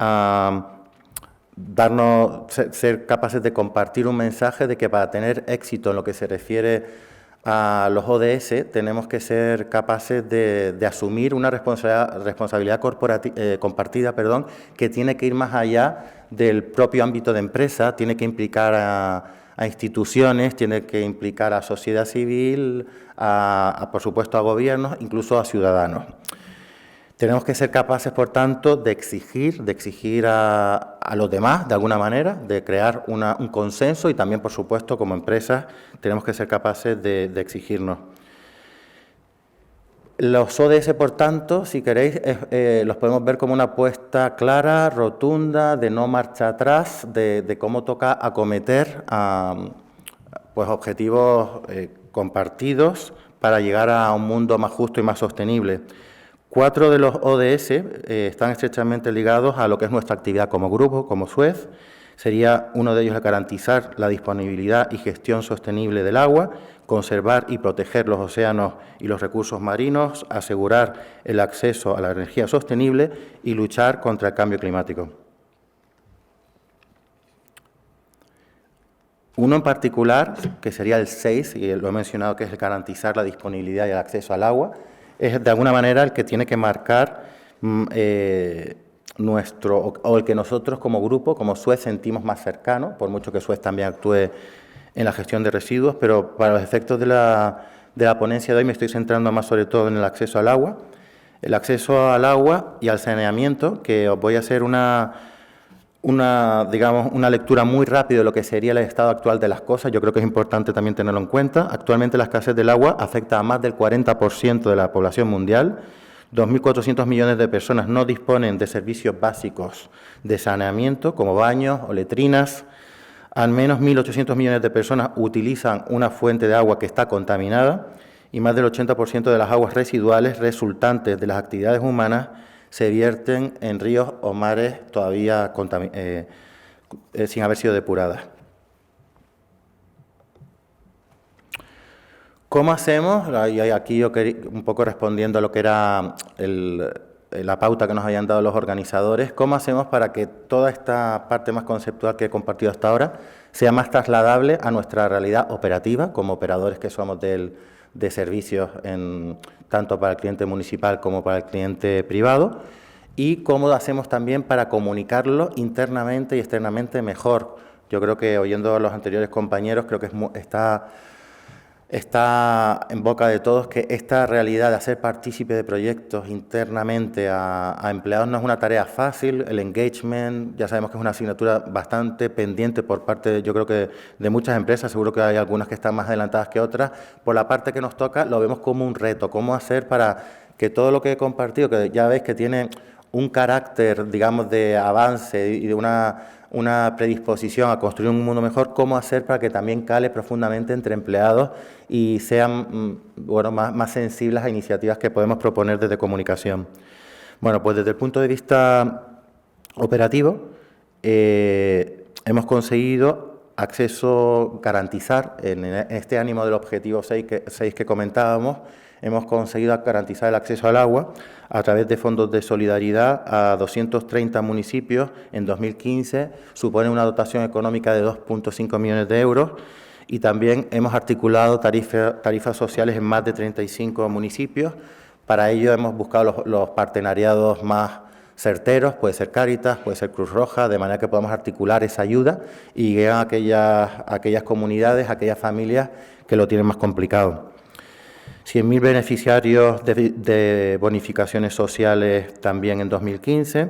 ser capaces de compartir un mensaje de que para tener éxito en lo que se refiere a los ODS tenemos que ser capaces de asumir una responsabilidad compartida, que tiene que ir más allá del propio ámbito de empresa, tiene que implicar a instituciones, tiene que implicar a sociedad civil, por supuesto a gobiernos, incluso a ciudadanos. Tenemos que ser capaces, por tanto, de exigir a los demás, de alguna manera, de crear un consenso y también, por supuesto, como empresas, tenemos que ser capaces de exigirnos. Los ODS, por tanto, si queréis, los podemos ver como una apuesta clara, rotunda, de no marcha atrás, de cómo toca acometer pues, objetivos compartidos para llegar a un mundo más justo y más sostenible. 4 de los ODS están estrechamente ligados a lo que es nuestra actividad como grupo, como SUEZ. Sería uno de ellos el garantizar la disponibilidad y gestión sostenible del agua, conservar y proteger los océanos y los recursos marinos, asegurar el acceso a la energía sostenible y luchar contra el cambio climático. Uno en particular, que sería el 6, y lo he mencionado, que es el garantizar la disponibilidad y el acceso al agua, es de alguna manera el que tiene que marcar o el que nosotros como grupo, como SUEZ, sentimos más cercano, por mucho que SUEZ también actúe en la gestión de residuos, pero para los efectos de la ponencia de hoy me estoy centrando más sobre todo en el acceso al agua. El acceso al agua y al saneamiento, que os voy a hacer una lectura muy rápida de lo que sería el estado actual de las cosas. Yo creo que es importante también tenerlo en cuenta. Actualmente la escasez del agua afecta a más del 40% de la población mundial. 2.400 millones de personas no disponen de servicios básicos de saneamiento, como baños o letrinas. Al menos 1.800 millones de personas utilizan una fuente de agua que está contaminada y más del 80% de las aguas residuales resultantes de las actividades humanas se vierten en ríos o mares todavía sin haber sido depuradas. ¿Cómo hacemos? Y aquí yo quería, un poco respondiendo a lo que era la pauta que nos habían dado los organizadores, ¿cómo hacemos para que toda esta parte más conceptual que he compartido hasta ahora sea más trasladable a nuestra realidad operativa, como operadores que somos de servicios tanto para el cliente municipal como para el cliente privado? Y cómo lo hacemos también para comunicarlo internamente y externamente mejor. Yo creo que, oyendo a los anteriores compañeros, creo que está en boca de todos que esta realidad de hacer partícipe de proyectos internamente a empleados no es una tarea fácil. El engagement, ya sabemos que es una asignatura bastante pendiente por parte, yo creo que de muchas empresas, seguro que hay algunas que están más adelantadas que otras. Por la parte que nos toca, lo vemos como un reto, cómo hacer para que todo lo que he compartido, que ya veis que tiene un carácter, digamos, de avance y de una predisposición a construir un mundo mejor, cómo hacer para que también cale profundamente entre empleados y sean más sensibles a iniciativas que podemos proponer desde comunicación. Bueno, pues desde el punto de vista operativo, hemos conseguido garantizar, en este ánimo del objetivo 6 que comentábamos, hemos conseguido garantizar el acceso al agua a través de fondos de solidaridad a 230 municipios en 2015, supone una dotación económica de 2,5 millones de euros y también hemos articulado tarifas sociales en más de 35 municipios. Para ello hemos buscado los partenariados más certeros, puede ser Cáritas, puede ser Cruz Roja, de manera que podamos articular esa ayuda y llegar a aquellas comunidades, a aquellas familias que lo tienen más complicado. 100.000 beneficiarios de bonificaciones sociales también en 2015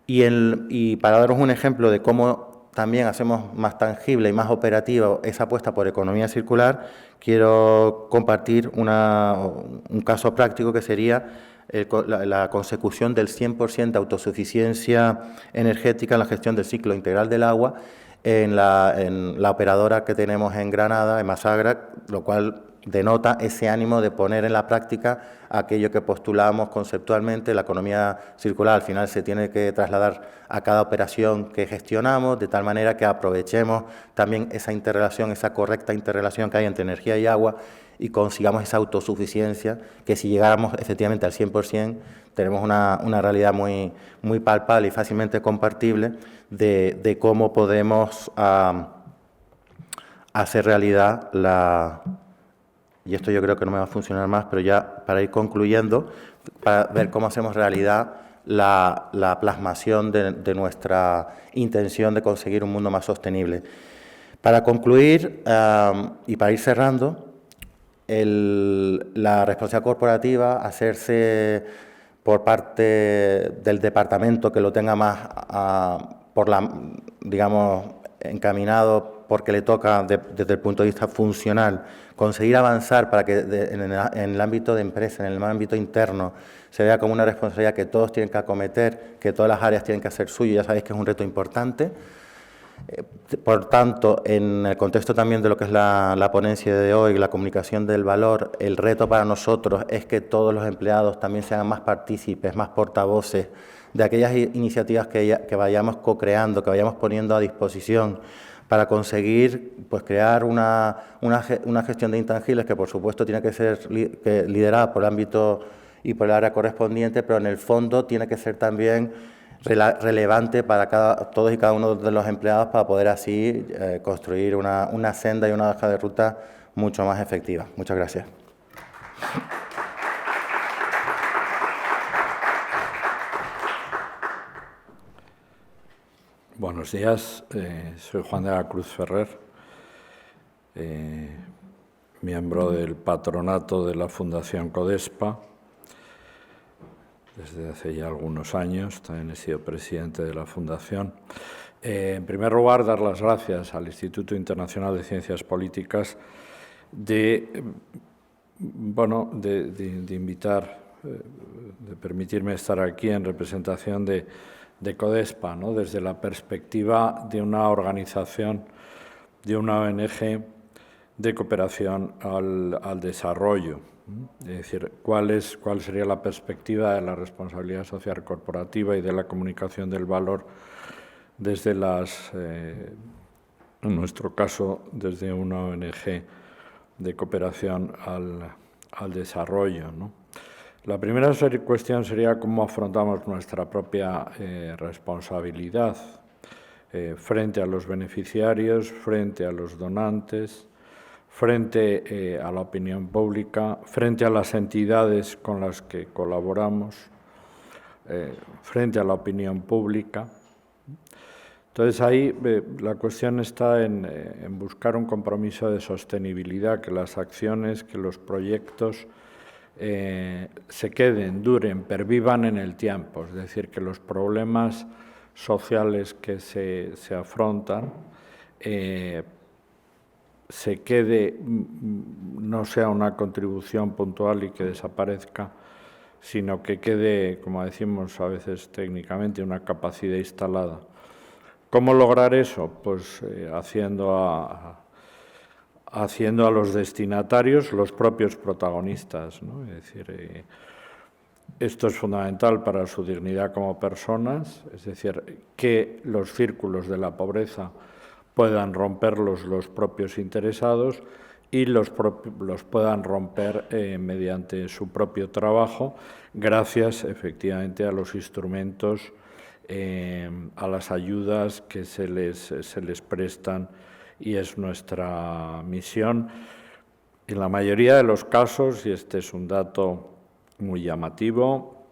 y para daros un ejemplo de cómo también hacemos más tangible y más operativa esa apuesta por economía circular, quiero compartir un caso práctico que sería la consecución del 100% de autosuficiencia energética en la gestión del ciclo integral del agua en la operadora que tenemos en Granada, en Masagra, lo cual denota ese ánimo de poner en la práctica aquello que postulamos conceptualmente. La economía circular al final se tiene que trasladar a cada operación que gestionamos, de tal manera que aprovechemos también esa interrelación, esa correcta interrelación que hay entre energía y agua y consigamos esa autosuficiencia, que si llegáramos efectivamente al 100%, tenemos una realidad muy, muy palpable y fácilmente compartible de cómo podemos hacer realidad y esto yo creo que no me va a funcionar más, pero ya para ir concluyendo, para ver cómo hacemos realidad la plasmación de nuestra intención de conseguir un mundo más sostenible. Para concluir y para ir cerrando, la responsabilidad corporativa, hacerse por parte del departamento que lo tenga más encaminado porque le toca desde el punto de vista funcional, conseguir avanzar para que en el ámbito de empresa, en el ámbito interno, se vea como una responsabilidad que todos tienen que acometer, que todas las áreas tienen que hacer suyo, ya sabéis que es un reto importante. Por tanto, en el contexto también de lo que es la ponencia de hoy, la comunicación del valor, el reto para nosotros es que todos los empleados también sean más partícipes, más portavoces de aquellas iniciativas que vayamos co-creando, que vayamos poniendo a disposición para conseguir pues, crear una gestión de intangibles que, por supuesto, tiene que ser liderada por el ámbito y por el área correspondiente, pero en el fondo tiene que ser también relevante para todos y cada uno de los empleados para poder así construir una senda y una hoja de ruta mucho más efectiva. Muchas gracias. Buenos días, soy Juan de la Cruz Ferrer, miembro del patronato de la Fundación Codespa. Desde hace ya algunos años, también he sido presidente de la Fundación. En primer lugar, dar las gracias al Instituto Internacional de Ciencias Políticas de invitar, de permitirme estar aquí en representación de Codespa, ¿no? Desde la perspectiva de una organización, de una ONG de cooperación al desarrollo. Es decir, ¿cuál sería la perspectiva de la responsabilidad social corporativa y de la comunicación del valor desde en nuestro caso, desde una ONG de cooperación al desarrollo, ¿no? La primera cuestión sería cómo afrontamos nuestra propia responsabilidad frente a los beneficiarios, frente a los donantes, frente a la opinión pública, frente a las entidades con las que colaboramos, frente a la opinión pública. Entonces ahí la cuestión está en buscar un compromiso de sostenibilidad, que las acciones, que los proyectos se queden, duren, pervivan en el tiempo, es decir, que los problemas sociales que se afrontan se quede, no sea una contribución puntual y que desaparezca, sino que quede, como decimos a veces técnicamente, una capacidad instalada. ¿Cómo lograr eso? Pues haciendo a los destinatarios los propios protagonistas, ¿no? Es decir, esto es fundamental para su dignidad como personas, es decir, que los círculos de la pobreza puedan romperlos los propios interesados y los puedan romper mediante su propio trabajo, gracias efectivamente a los instrumentos, a las ayudas que se les prestan, y es nuestra misión. En la mayoría de los casos, y este es un dato muy llamativo,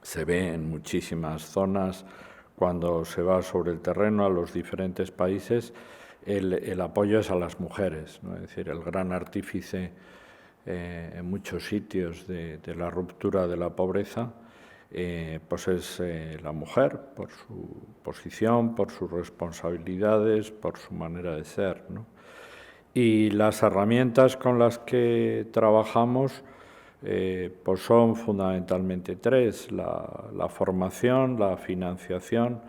se ve en muchísimas zonas cuando se va sobre el terreno a los diferentes países, el apoyo es a las mujeres, ¿no? Es decir, el gran artífice en muchos sitios de la ruptura de la pobreza pues es la mujer, por su posición, por sus responsabilidades, por su manera de ser, ¿no? Y las herramientas con las que trabajamos pues son fundamentalmente tres: la formación, la financiación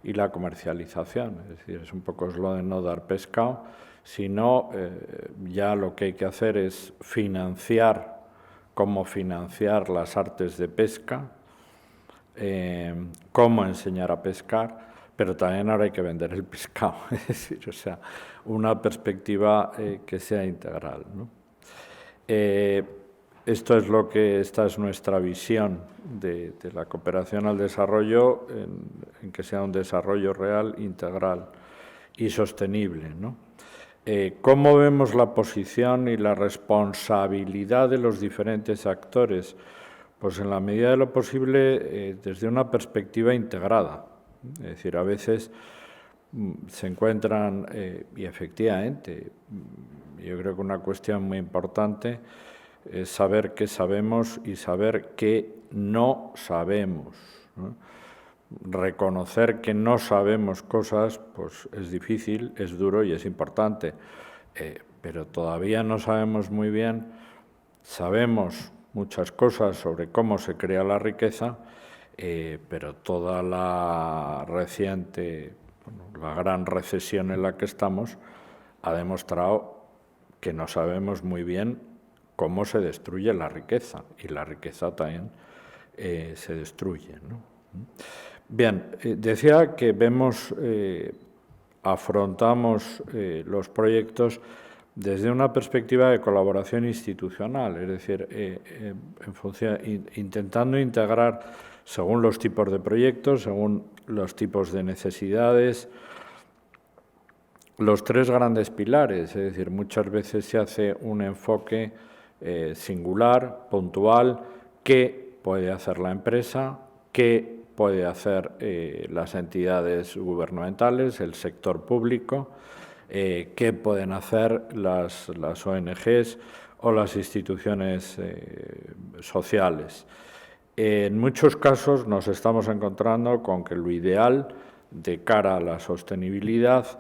y la comercialización. Es decir, es un poco lo de no dar pescado, sino ya lo que hay que hacer es financiar, cómo financiar las artes de pesca, cómo enseñar a pescar, pero también ahora hay que vender el pescado, es decir, o sea, una perspectiva que sea integral, ¿no? Esta es nuestra visión de la cooperación al desarrollo, en que sea un desarrollo real, integral y sostenible, ¿no? ¿Cómo vemos la posición y la responsabilidad de los diferentes actores? Pues en la medida de lo posible desde una perspectiva integrada. Es decir, a veces se encuentran, y efectivamente, yo creo que una cuestión muy importante es saber qué sabemos y saber qué no sabemos, ¿no? Reconocer que no sabemos cosas, pues es difícil, es duro y es importante, pero todavía no sabemos muy bien. Sabemos muchas cosas sobre cómo se crea la riqueza, pero toda la reciente, la gran recesión en la que estamos ha demostrado que no sabemos muy bien cómo se destruye la riqueza, y la riqueza también se destruye, ¿no? Bien, decía que afrontamos los proyectos desde una perspectiva de colaboración institucional, es decir, intentando integrar según los tipos de proyectos, según los tipos de necesidades, los tres grandes pilares. Es decir, muchas veces se hace un enfoque singular, puntual: qué puede hacer la empresa, qué puede hacer las entidades gubernamentales, el sector público, qué pueden hacer las ONGs o las instituciones sociales. En muchos casos nos estamos encontrando con que lo ideal de cara a la sostenibilidad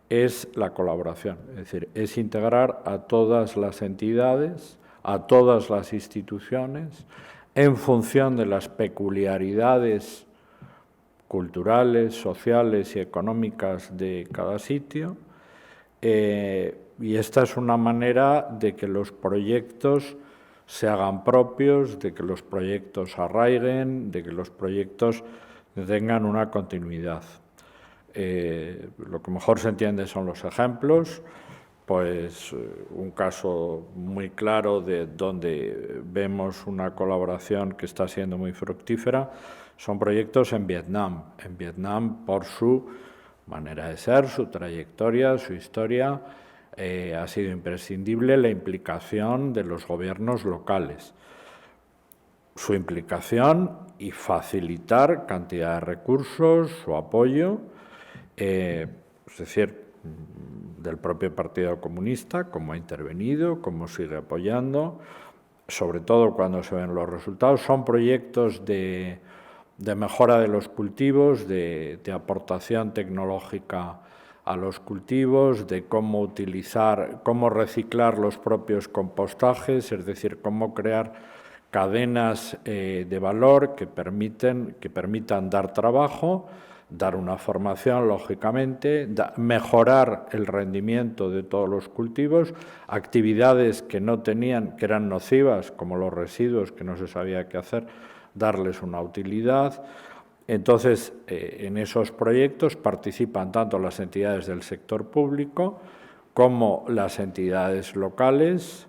es la colaboración, es decir, es integrar a todas las entidades, a todas las instituciones, en función de las peculiaridades culturales, sociales y económicas de cada sitio. Y esta es una manera de que los proyectos se hagan propios, de que los proyectos arraiguen, de que los proyectos tengan una continuidad. Lo que mejor se entiende son los ejemplos. Pues un caso muy claro de donde vemos una colaboración que está siendo muy fructífera son proyectos en Vietnam. En Vietnam, por su manera de ser, su trayectoria, su historia, ha sido imprescindible la implicación de los gobiernos locales. Su implicación y facilitar cantidad de recursos, su apoyo, es decir, del propio Partido Comunista, cómo ha intervenido, cómo sigue apoyando, sobre todo cuando se ven los resultados. Son proyectos de mejora de los cultivos, de aportación tecnológica a los cultivos, de cómo reciclar los propios compostajes, es decir, cómo crear cadenas de valor que permitan dar trabajo, dar una formación, lógicamente, mejorar el rendimiento de todos los cultivos, actividades que no tenían, que eran nocivas, como los residuos, que no se sabía qué hacer, darles una utilidad. Entonces, en esos proyectos participan tanto las entidades del sector público como las entidades locales,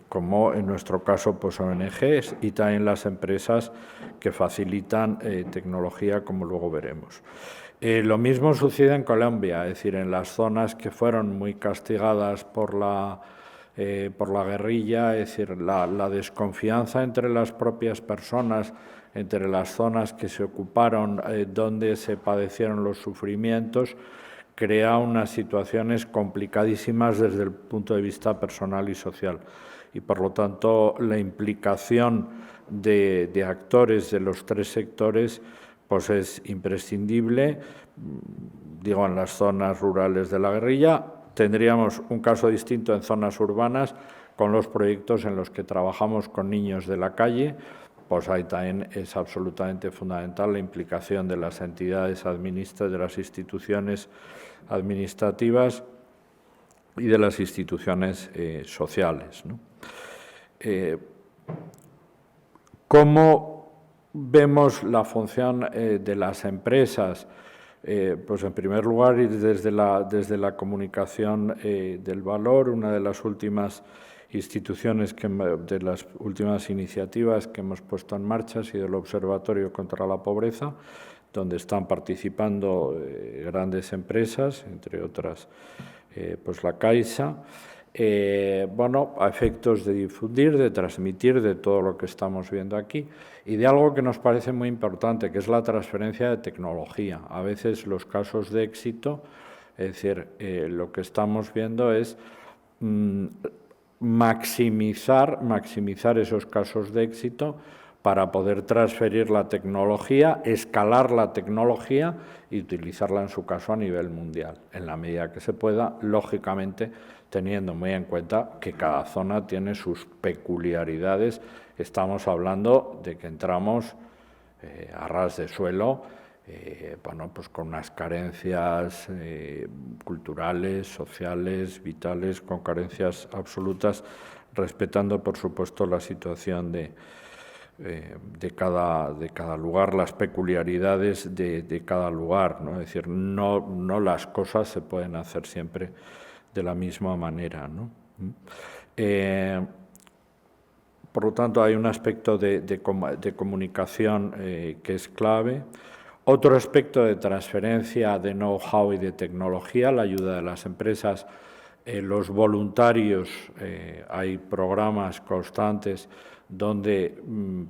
como en nuestro caso pues ONGs, y también las empresas que facilitan tecnología, como luego veremos. Lo mismo sucede en Colombia, es decir, en las zonas que fueron muy castigadas por la guerrilla, es decir, la desconfianza entre las propias personas, entre las zonas que se ocuparon, donde se padecieron los sufrimientos, crea unas situaciones complicadísimas desde el punto de vista personal y social. Y, por lo tanto, la implicación de actores de los tres sectores pues es imprescindible. Digo, en las zonas rurales de la guerrilla tendríamos un caso distinto en zonas urbanas con los proyectos en los que trabajamos con niños de la calle. Pues ahí también es absolutamente fundamental la implicación de las entidades administrativas, de las instituciones administrativas y de las instituciones sociales, ¿no? ¿Cómo vemos la función de las empresas? Pues en primer lugar, ir desde la comunicación del valor. Una de las últimas instituciones, de las últimas iniciativas que hemos puesto en marcha ha sido el Observatorio contra la Pobreza, donde están participando grandes empresas, entre otras pues la Caixa, bueno, a efectos de difundir, de transmitir de todo lo que estamos viendo aquí y de algo que nos parece muy importante, que es la transferencia de tecnología. A veces los casos de éxito, es decir, lo que estamos viendo es maximizar esos casos de éxito para poder transferir la tecnología, escalar la tecnología y utilizarla en su caso a nivel mundial, en la medida que se pueda, lógicamente teniendo muy en cuenta que cada zona tiene sus peculiaridades. Estamos hablando de que entramos a ras de suelo, bueno, pues con unas carencias culturales, sociales, vitales, con carencias absolutas, respetando, por supuesto, la situación de cada lugar, las peculiaridades de cada lugar, ¿no? Es decir, no las cosas se pueden hacer siempre de la misma manera, ¿no? Por lo tanto, hay un aspecto de comunicación que es clave. Otro aspecto de transferencia de know-how y de tecnología, la ayuda de las empresas, los voluntarios, hay programas constantes donde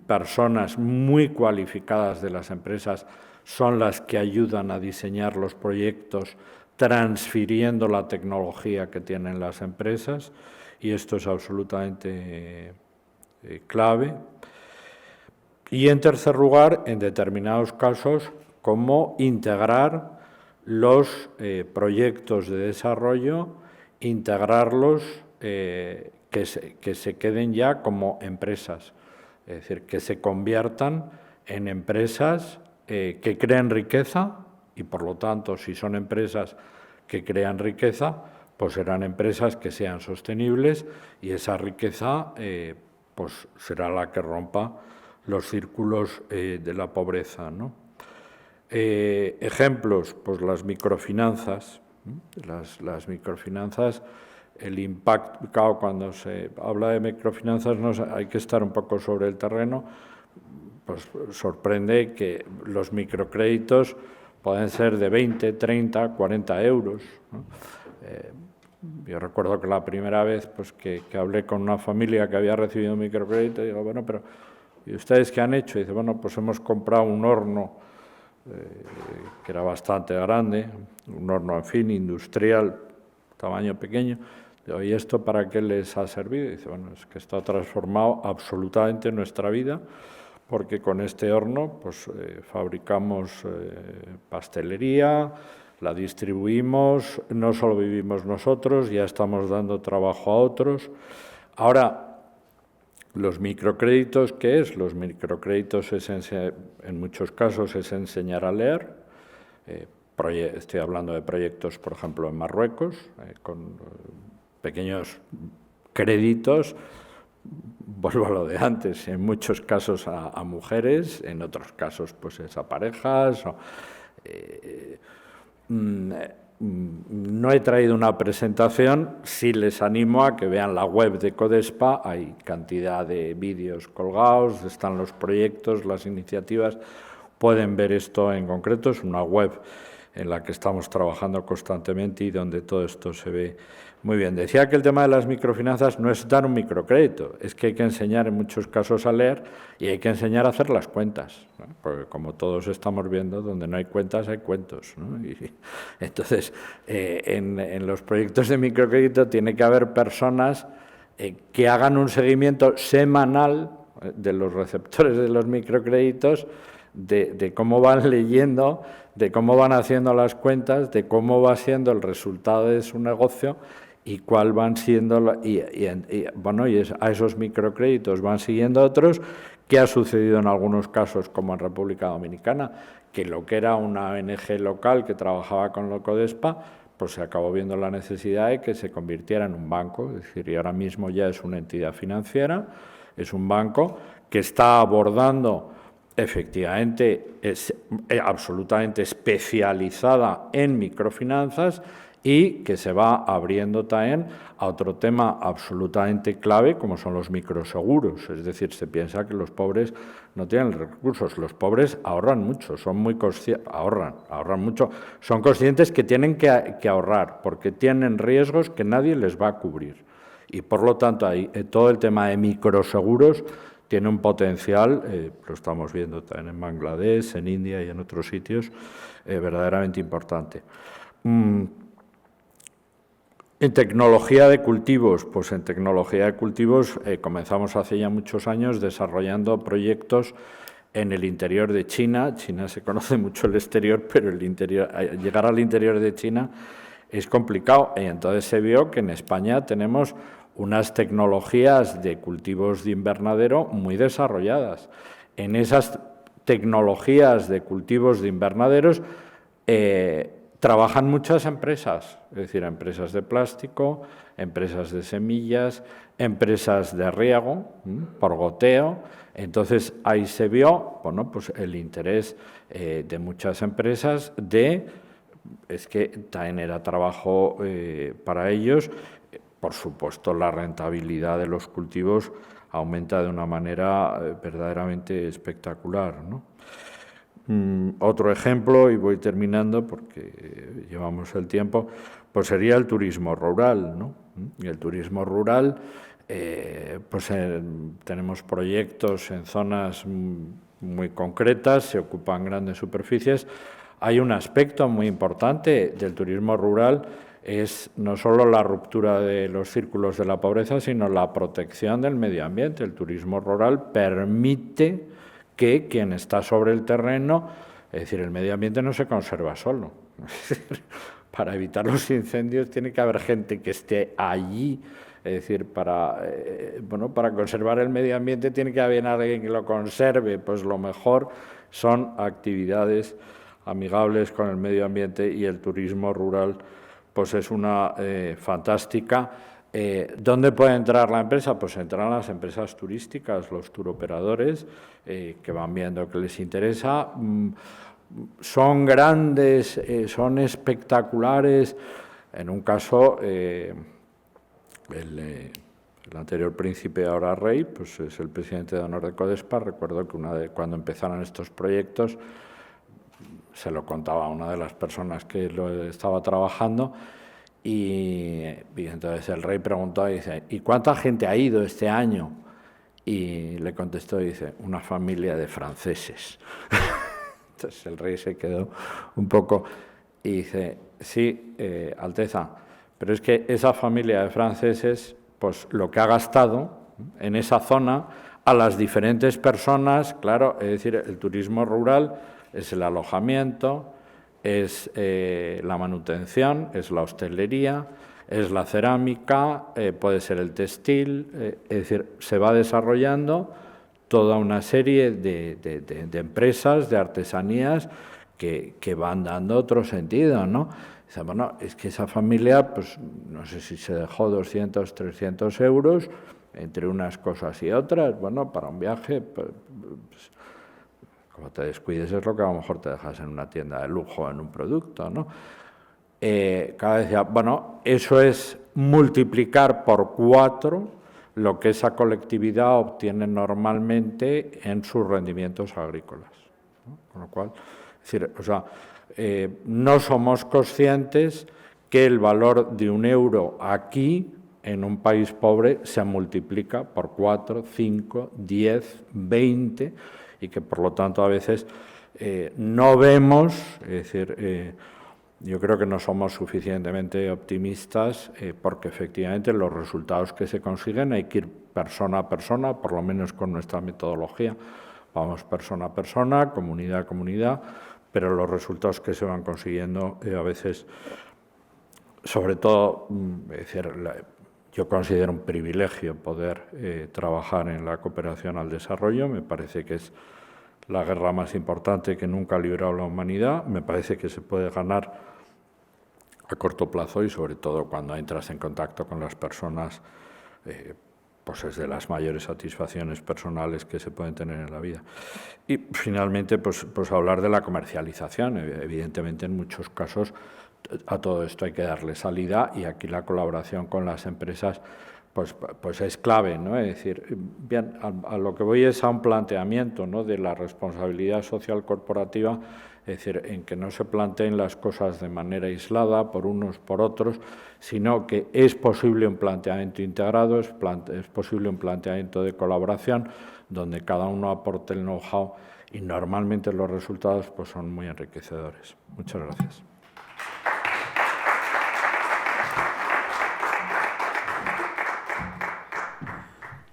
personas muy cualificadas de las empresas son las que ayudan a diseñar los proyectos, transfiriendo la tecnología que tienen las empresas, y esto es absolutamente clave. Y en tercer lugar, en determinados casos, cómo integrar los proyectos de desarrollo, integrarlos, que se queden ya como empresas, es decir, que se conviertan en empresas que creen riqueza y, por lo tanto, si son empresas que crean riqueza, pues serán empresas que sean sostenibles y esa riqueza pues será la que rompa los círculos de la pobreza, ¿no? Ejemplos, pues las microfinanzas. Las microfinanzas, el impacto, claro, cuando se habla de microfinanzas hay que estar un poco sobre el terreno, pues sorprende que los microcréditos pueden ser de 20, 30, 40 euros, ¿no? Yo recuerdo que la primera vez pues, que hablé con una familia que había recibido un microcrédito, digo, bueno, pero ¿y ustedes qué han hecho? Y dice, bueno, pues hemos comprado un horno que era bastante grande, un horno, en fin, industrial, tamaño pequeño. Digo, ¿y esto para qué les ha servido? Y dice, bueno, es que esto ha transformado absolutamente nuestra vida, porque con este horno pues, fabricamos pastelería, la distribuimos, no solo vivimos nosotros, ya estamos dando trabajo a otros. Ahora, los microcréditos, ¿qué es? Los microcréditos en muchos casos es enseñar a leer. Estoy hablando de proyectos, por ejemplo, en Marruecos, con pequeños créditos, vuelvo a lo de antes, en muchos casos a mujeres, en otros casos pues es a parejas. No he traído una presentación, sí les animo a que vean la web de Codespa, hay cantidad de vídeos colgados, están los proyectos, las iniciativas, pueden ver esto en concreto, es una web en la que estamos trabajando constantemente y donde todo esto se ve muy bien. Decía que el tema de las microfinanzas no es dar un microcrédito, es que hay que enseñar en muchos casos a leer y hay que enseñar a hacer las cuentas, ¿no? Porque como todos estamos viendo, donde no hay cuentas hay cuentos, ¿no? Y entonces, en los proyectos de microcrédito tiene que haber personas que hagan un seguimiento semanal de los receptores de los microcréditos, de cómo van leyendo, de cómo van haciendo las cuentas, de cómo va siendo el resultado de su negocio y cuál van siendo, a esos microcréditos van siguiendo otros. ¿Qué ha sucedido en algunos casos, como en República Dominicana? Que lo que era una ONG local que trabajaba con la CODESPA, pues se acabó viendo la necesidad de que se convirtiera en un banco, es decir, y ahora mismo ya es una entidad financiera, es un banco que está abordando, efectivamente, es absolutamente especializada en microfinanzas y que se va abriendo también a otro tema absolutamente clave, como son los microseguros. Es decir, se piensa que los pobres no tienen recursos, los pobres ahorran mucho, son muy ahorran mucho, son conscientes que tienen que ahorrar porque tienen riesgos que nadie les va a cubrir. Y por lo tanto, ahí, todo el tema de microseguros tiene un potencial, lo estamos viendo también en Bangladesh, en India y en otros sitios, verdaderamente importante. En tecnología de cultivos, pues en tecnología de cultivos comenzamos hace ya muchos años desarrollando proyectos en el interior de China. China se conoce mucho el exterior, pero el interior, llegar al interior de China es complicado. Y entonces se vio que en España tenemos unas tecnologías de cultivos de invernadero muy desarrolladas. En esas tecnologías de cultivos de invernaderos trabajan muchas empresas, es decir, empresas de plástico, empresas de semillas, empresas de riego, por goteo. Entonces, ahí se vio, bueno, pues el interés de muchas empresas es que también era trabajo para ellos. Por supuesto, la rentabilidad de los cultivos aumenta de una manera verdaderamente espectacular, ¿no? Otro ejemplo, y voy terminando porque llevamos el tiempo, pues sería el turismo rural, ¿no? Y el turismo rural, tenemos proyectos en zonas muy concretas, se ocupan grandes superficies. Hay un aspecto muy importante del turismo rural, es no solo la ruptura de los círculos de la pobreza, sino la protección del medio ambiente. El turismo rural permite que quien está sobre el terreno, es decir, el medio ambiente no se conserva solo. Para evitar los incendios tiene que haber gente que esté allí, es decir, para conservar el medio ambiente tiene que haber alguien que lo conserve. Pues lo mejor son actividades amigables con el medio ambiente y el turismo rural pues es una fantástica. ¿Dónde puede entrar la empresa? Pues entran las empresas turísticas, los turoperadores, que van viendo que les interesa. Son grandes, son espectaculares. En un caso, el anterior príncipe, ahora rey, pues es el presidente de honor de CODESPA. Recuerdo que cuando empezaron estos proyectos, se lo contaba a una de las personas que lo estaba trabajando, y entonces el rey preguntó, dice, ¿y cuánta gente ha ido este año? Y le contestó, dice, una familia de franceses. Entonces el rey se quedó un poco y dice, sí, Alteza, pero es que esa familia de franceses, pues lo que ha gastado en esa zona a las diferentes personas, claro, es decir, el turismo rural es el alojamiento, es la manutención, es la hostelería, es la cerámica, puede ser el textil, es decir, se va desarrollando toda una serie de empresas, de artesanías que van dando otro sentido, ¿no? Dice, bueno, es que esa familia, pues no sé si se dejó 200, 300 euros entre unas cosas y otras, bueno, para un viaje, pues, como te descuides es lo que a lo mejor te dejas en una tienda de lujo, en un producto, ¿no? Cada vez decía, bueno, eso es multiplicar por 4 lo que esa colectividad obtiene normalmente en sus rendimientos agrícolas, ¿no? Con lo cual, es decir, o sea, no somos conscientes que el valor de un euro aquí, en un país pobre, se multiplica por 4, 5, 10, 20 y que por lo tanto a veces no vemos, es decir, yo creo que no somos suficientemente optimistas porque efectivamente los resultados que se consiguen hay que ir persona a persona, por lo menos con nuestra metodología, vamos persona a persona, comunidad a comunidad, pero los resultados que se van consiguiendo a veces, sobre todo, es decir, yo considero un privilegio poder trabajar en la cooperación al desarrollo, me parece que es la guerra más importante que nunca ha librado la humanidad, me parece que se puede ganar a corto plazo y sobre todo cuando entras en contacto con las personas, pues es de las mayores satisfacciones personales que se pueden tener en la vida. Y finalmente, pues hablar de la comercialización. Evidentemente, en muchos casos a todo esto hay que darle salida y aquí la colaboración con las empresas pues es clave, ¿no? Es decir, bien, a lo que voy es a un planteamiento, ¿no?, de la responsabilidad social corporativa, es decir, en que no se planteen las cosas de manera aislada por unos, por otros, sino que es posible un planteamiento integrado, es posible un planteamiento de colaboración donde cada uno aporte el know-how y normalmente los resultados pues son muy enriquecedores. Muchas gracias.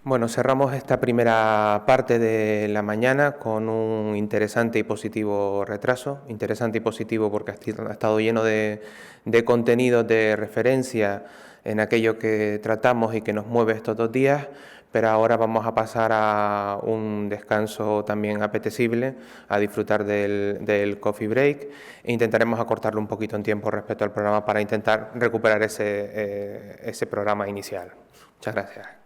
Bueno, cerramos esta primera parte de la mañana con un interesante y positivo retraso. Interesante y positivo porque ha estado lleno de contenidos de referencia en aquello que tratamos y que nos mueve estos 2 días, pero ahora vamos a pasar a un descanso también apetecible, a disfrutar del coffee break e intentaremos acortarlo un poquito en tiempo respecto al programa para intentar recuperar ese programa inicial. Muchas gracias.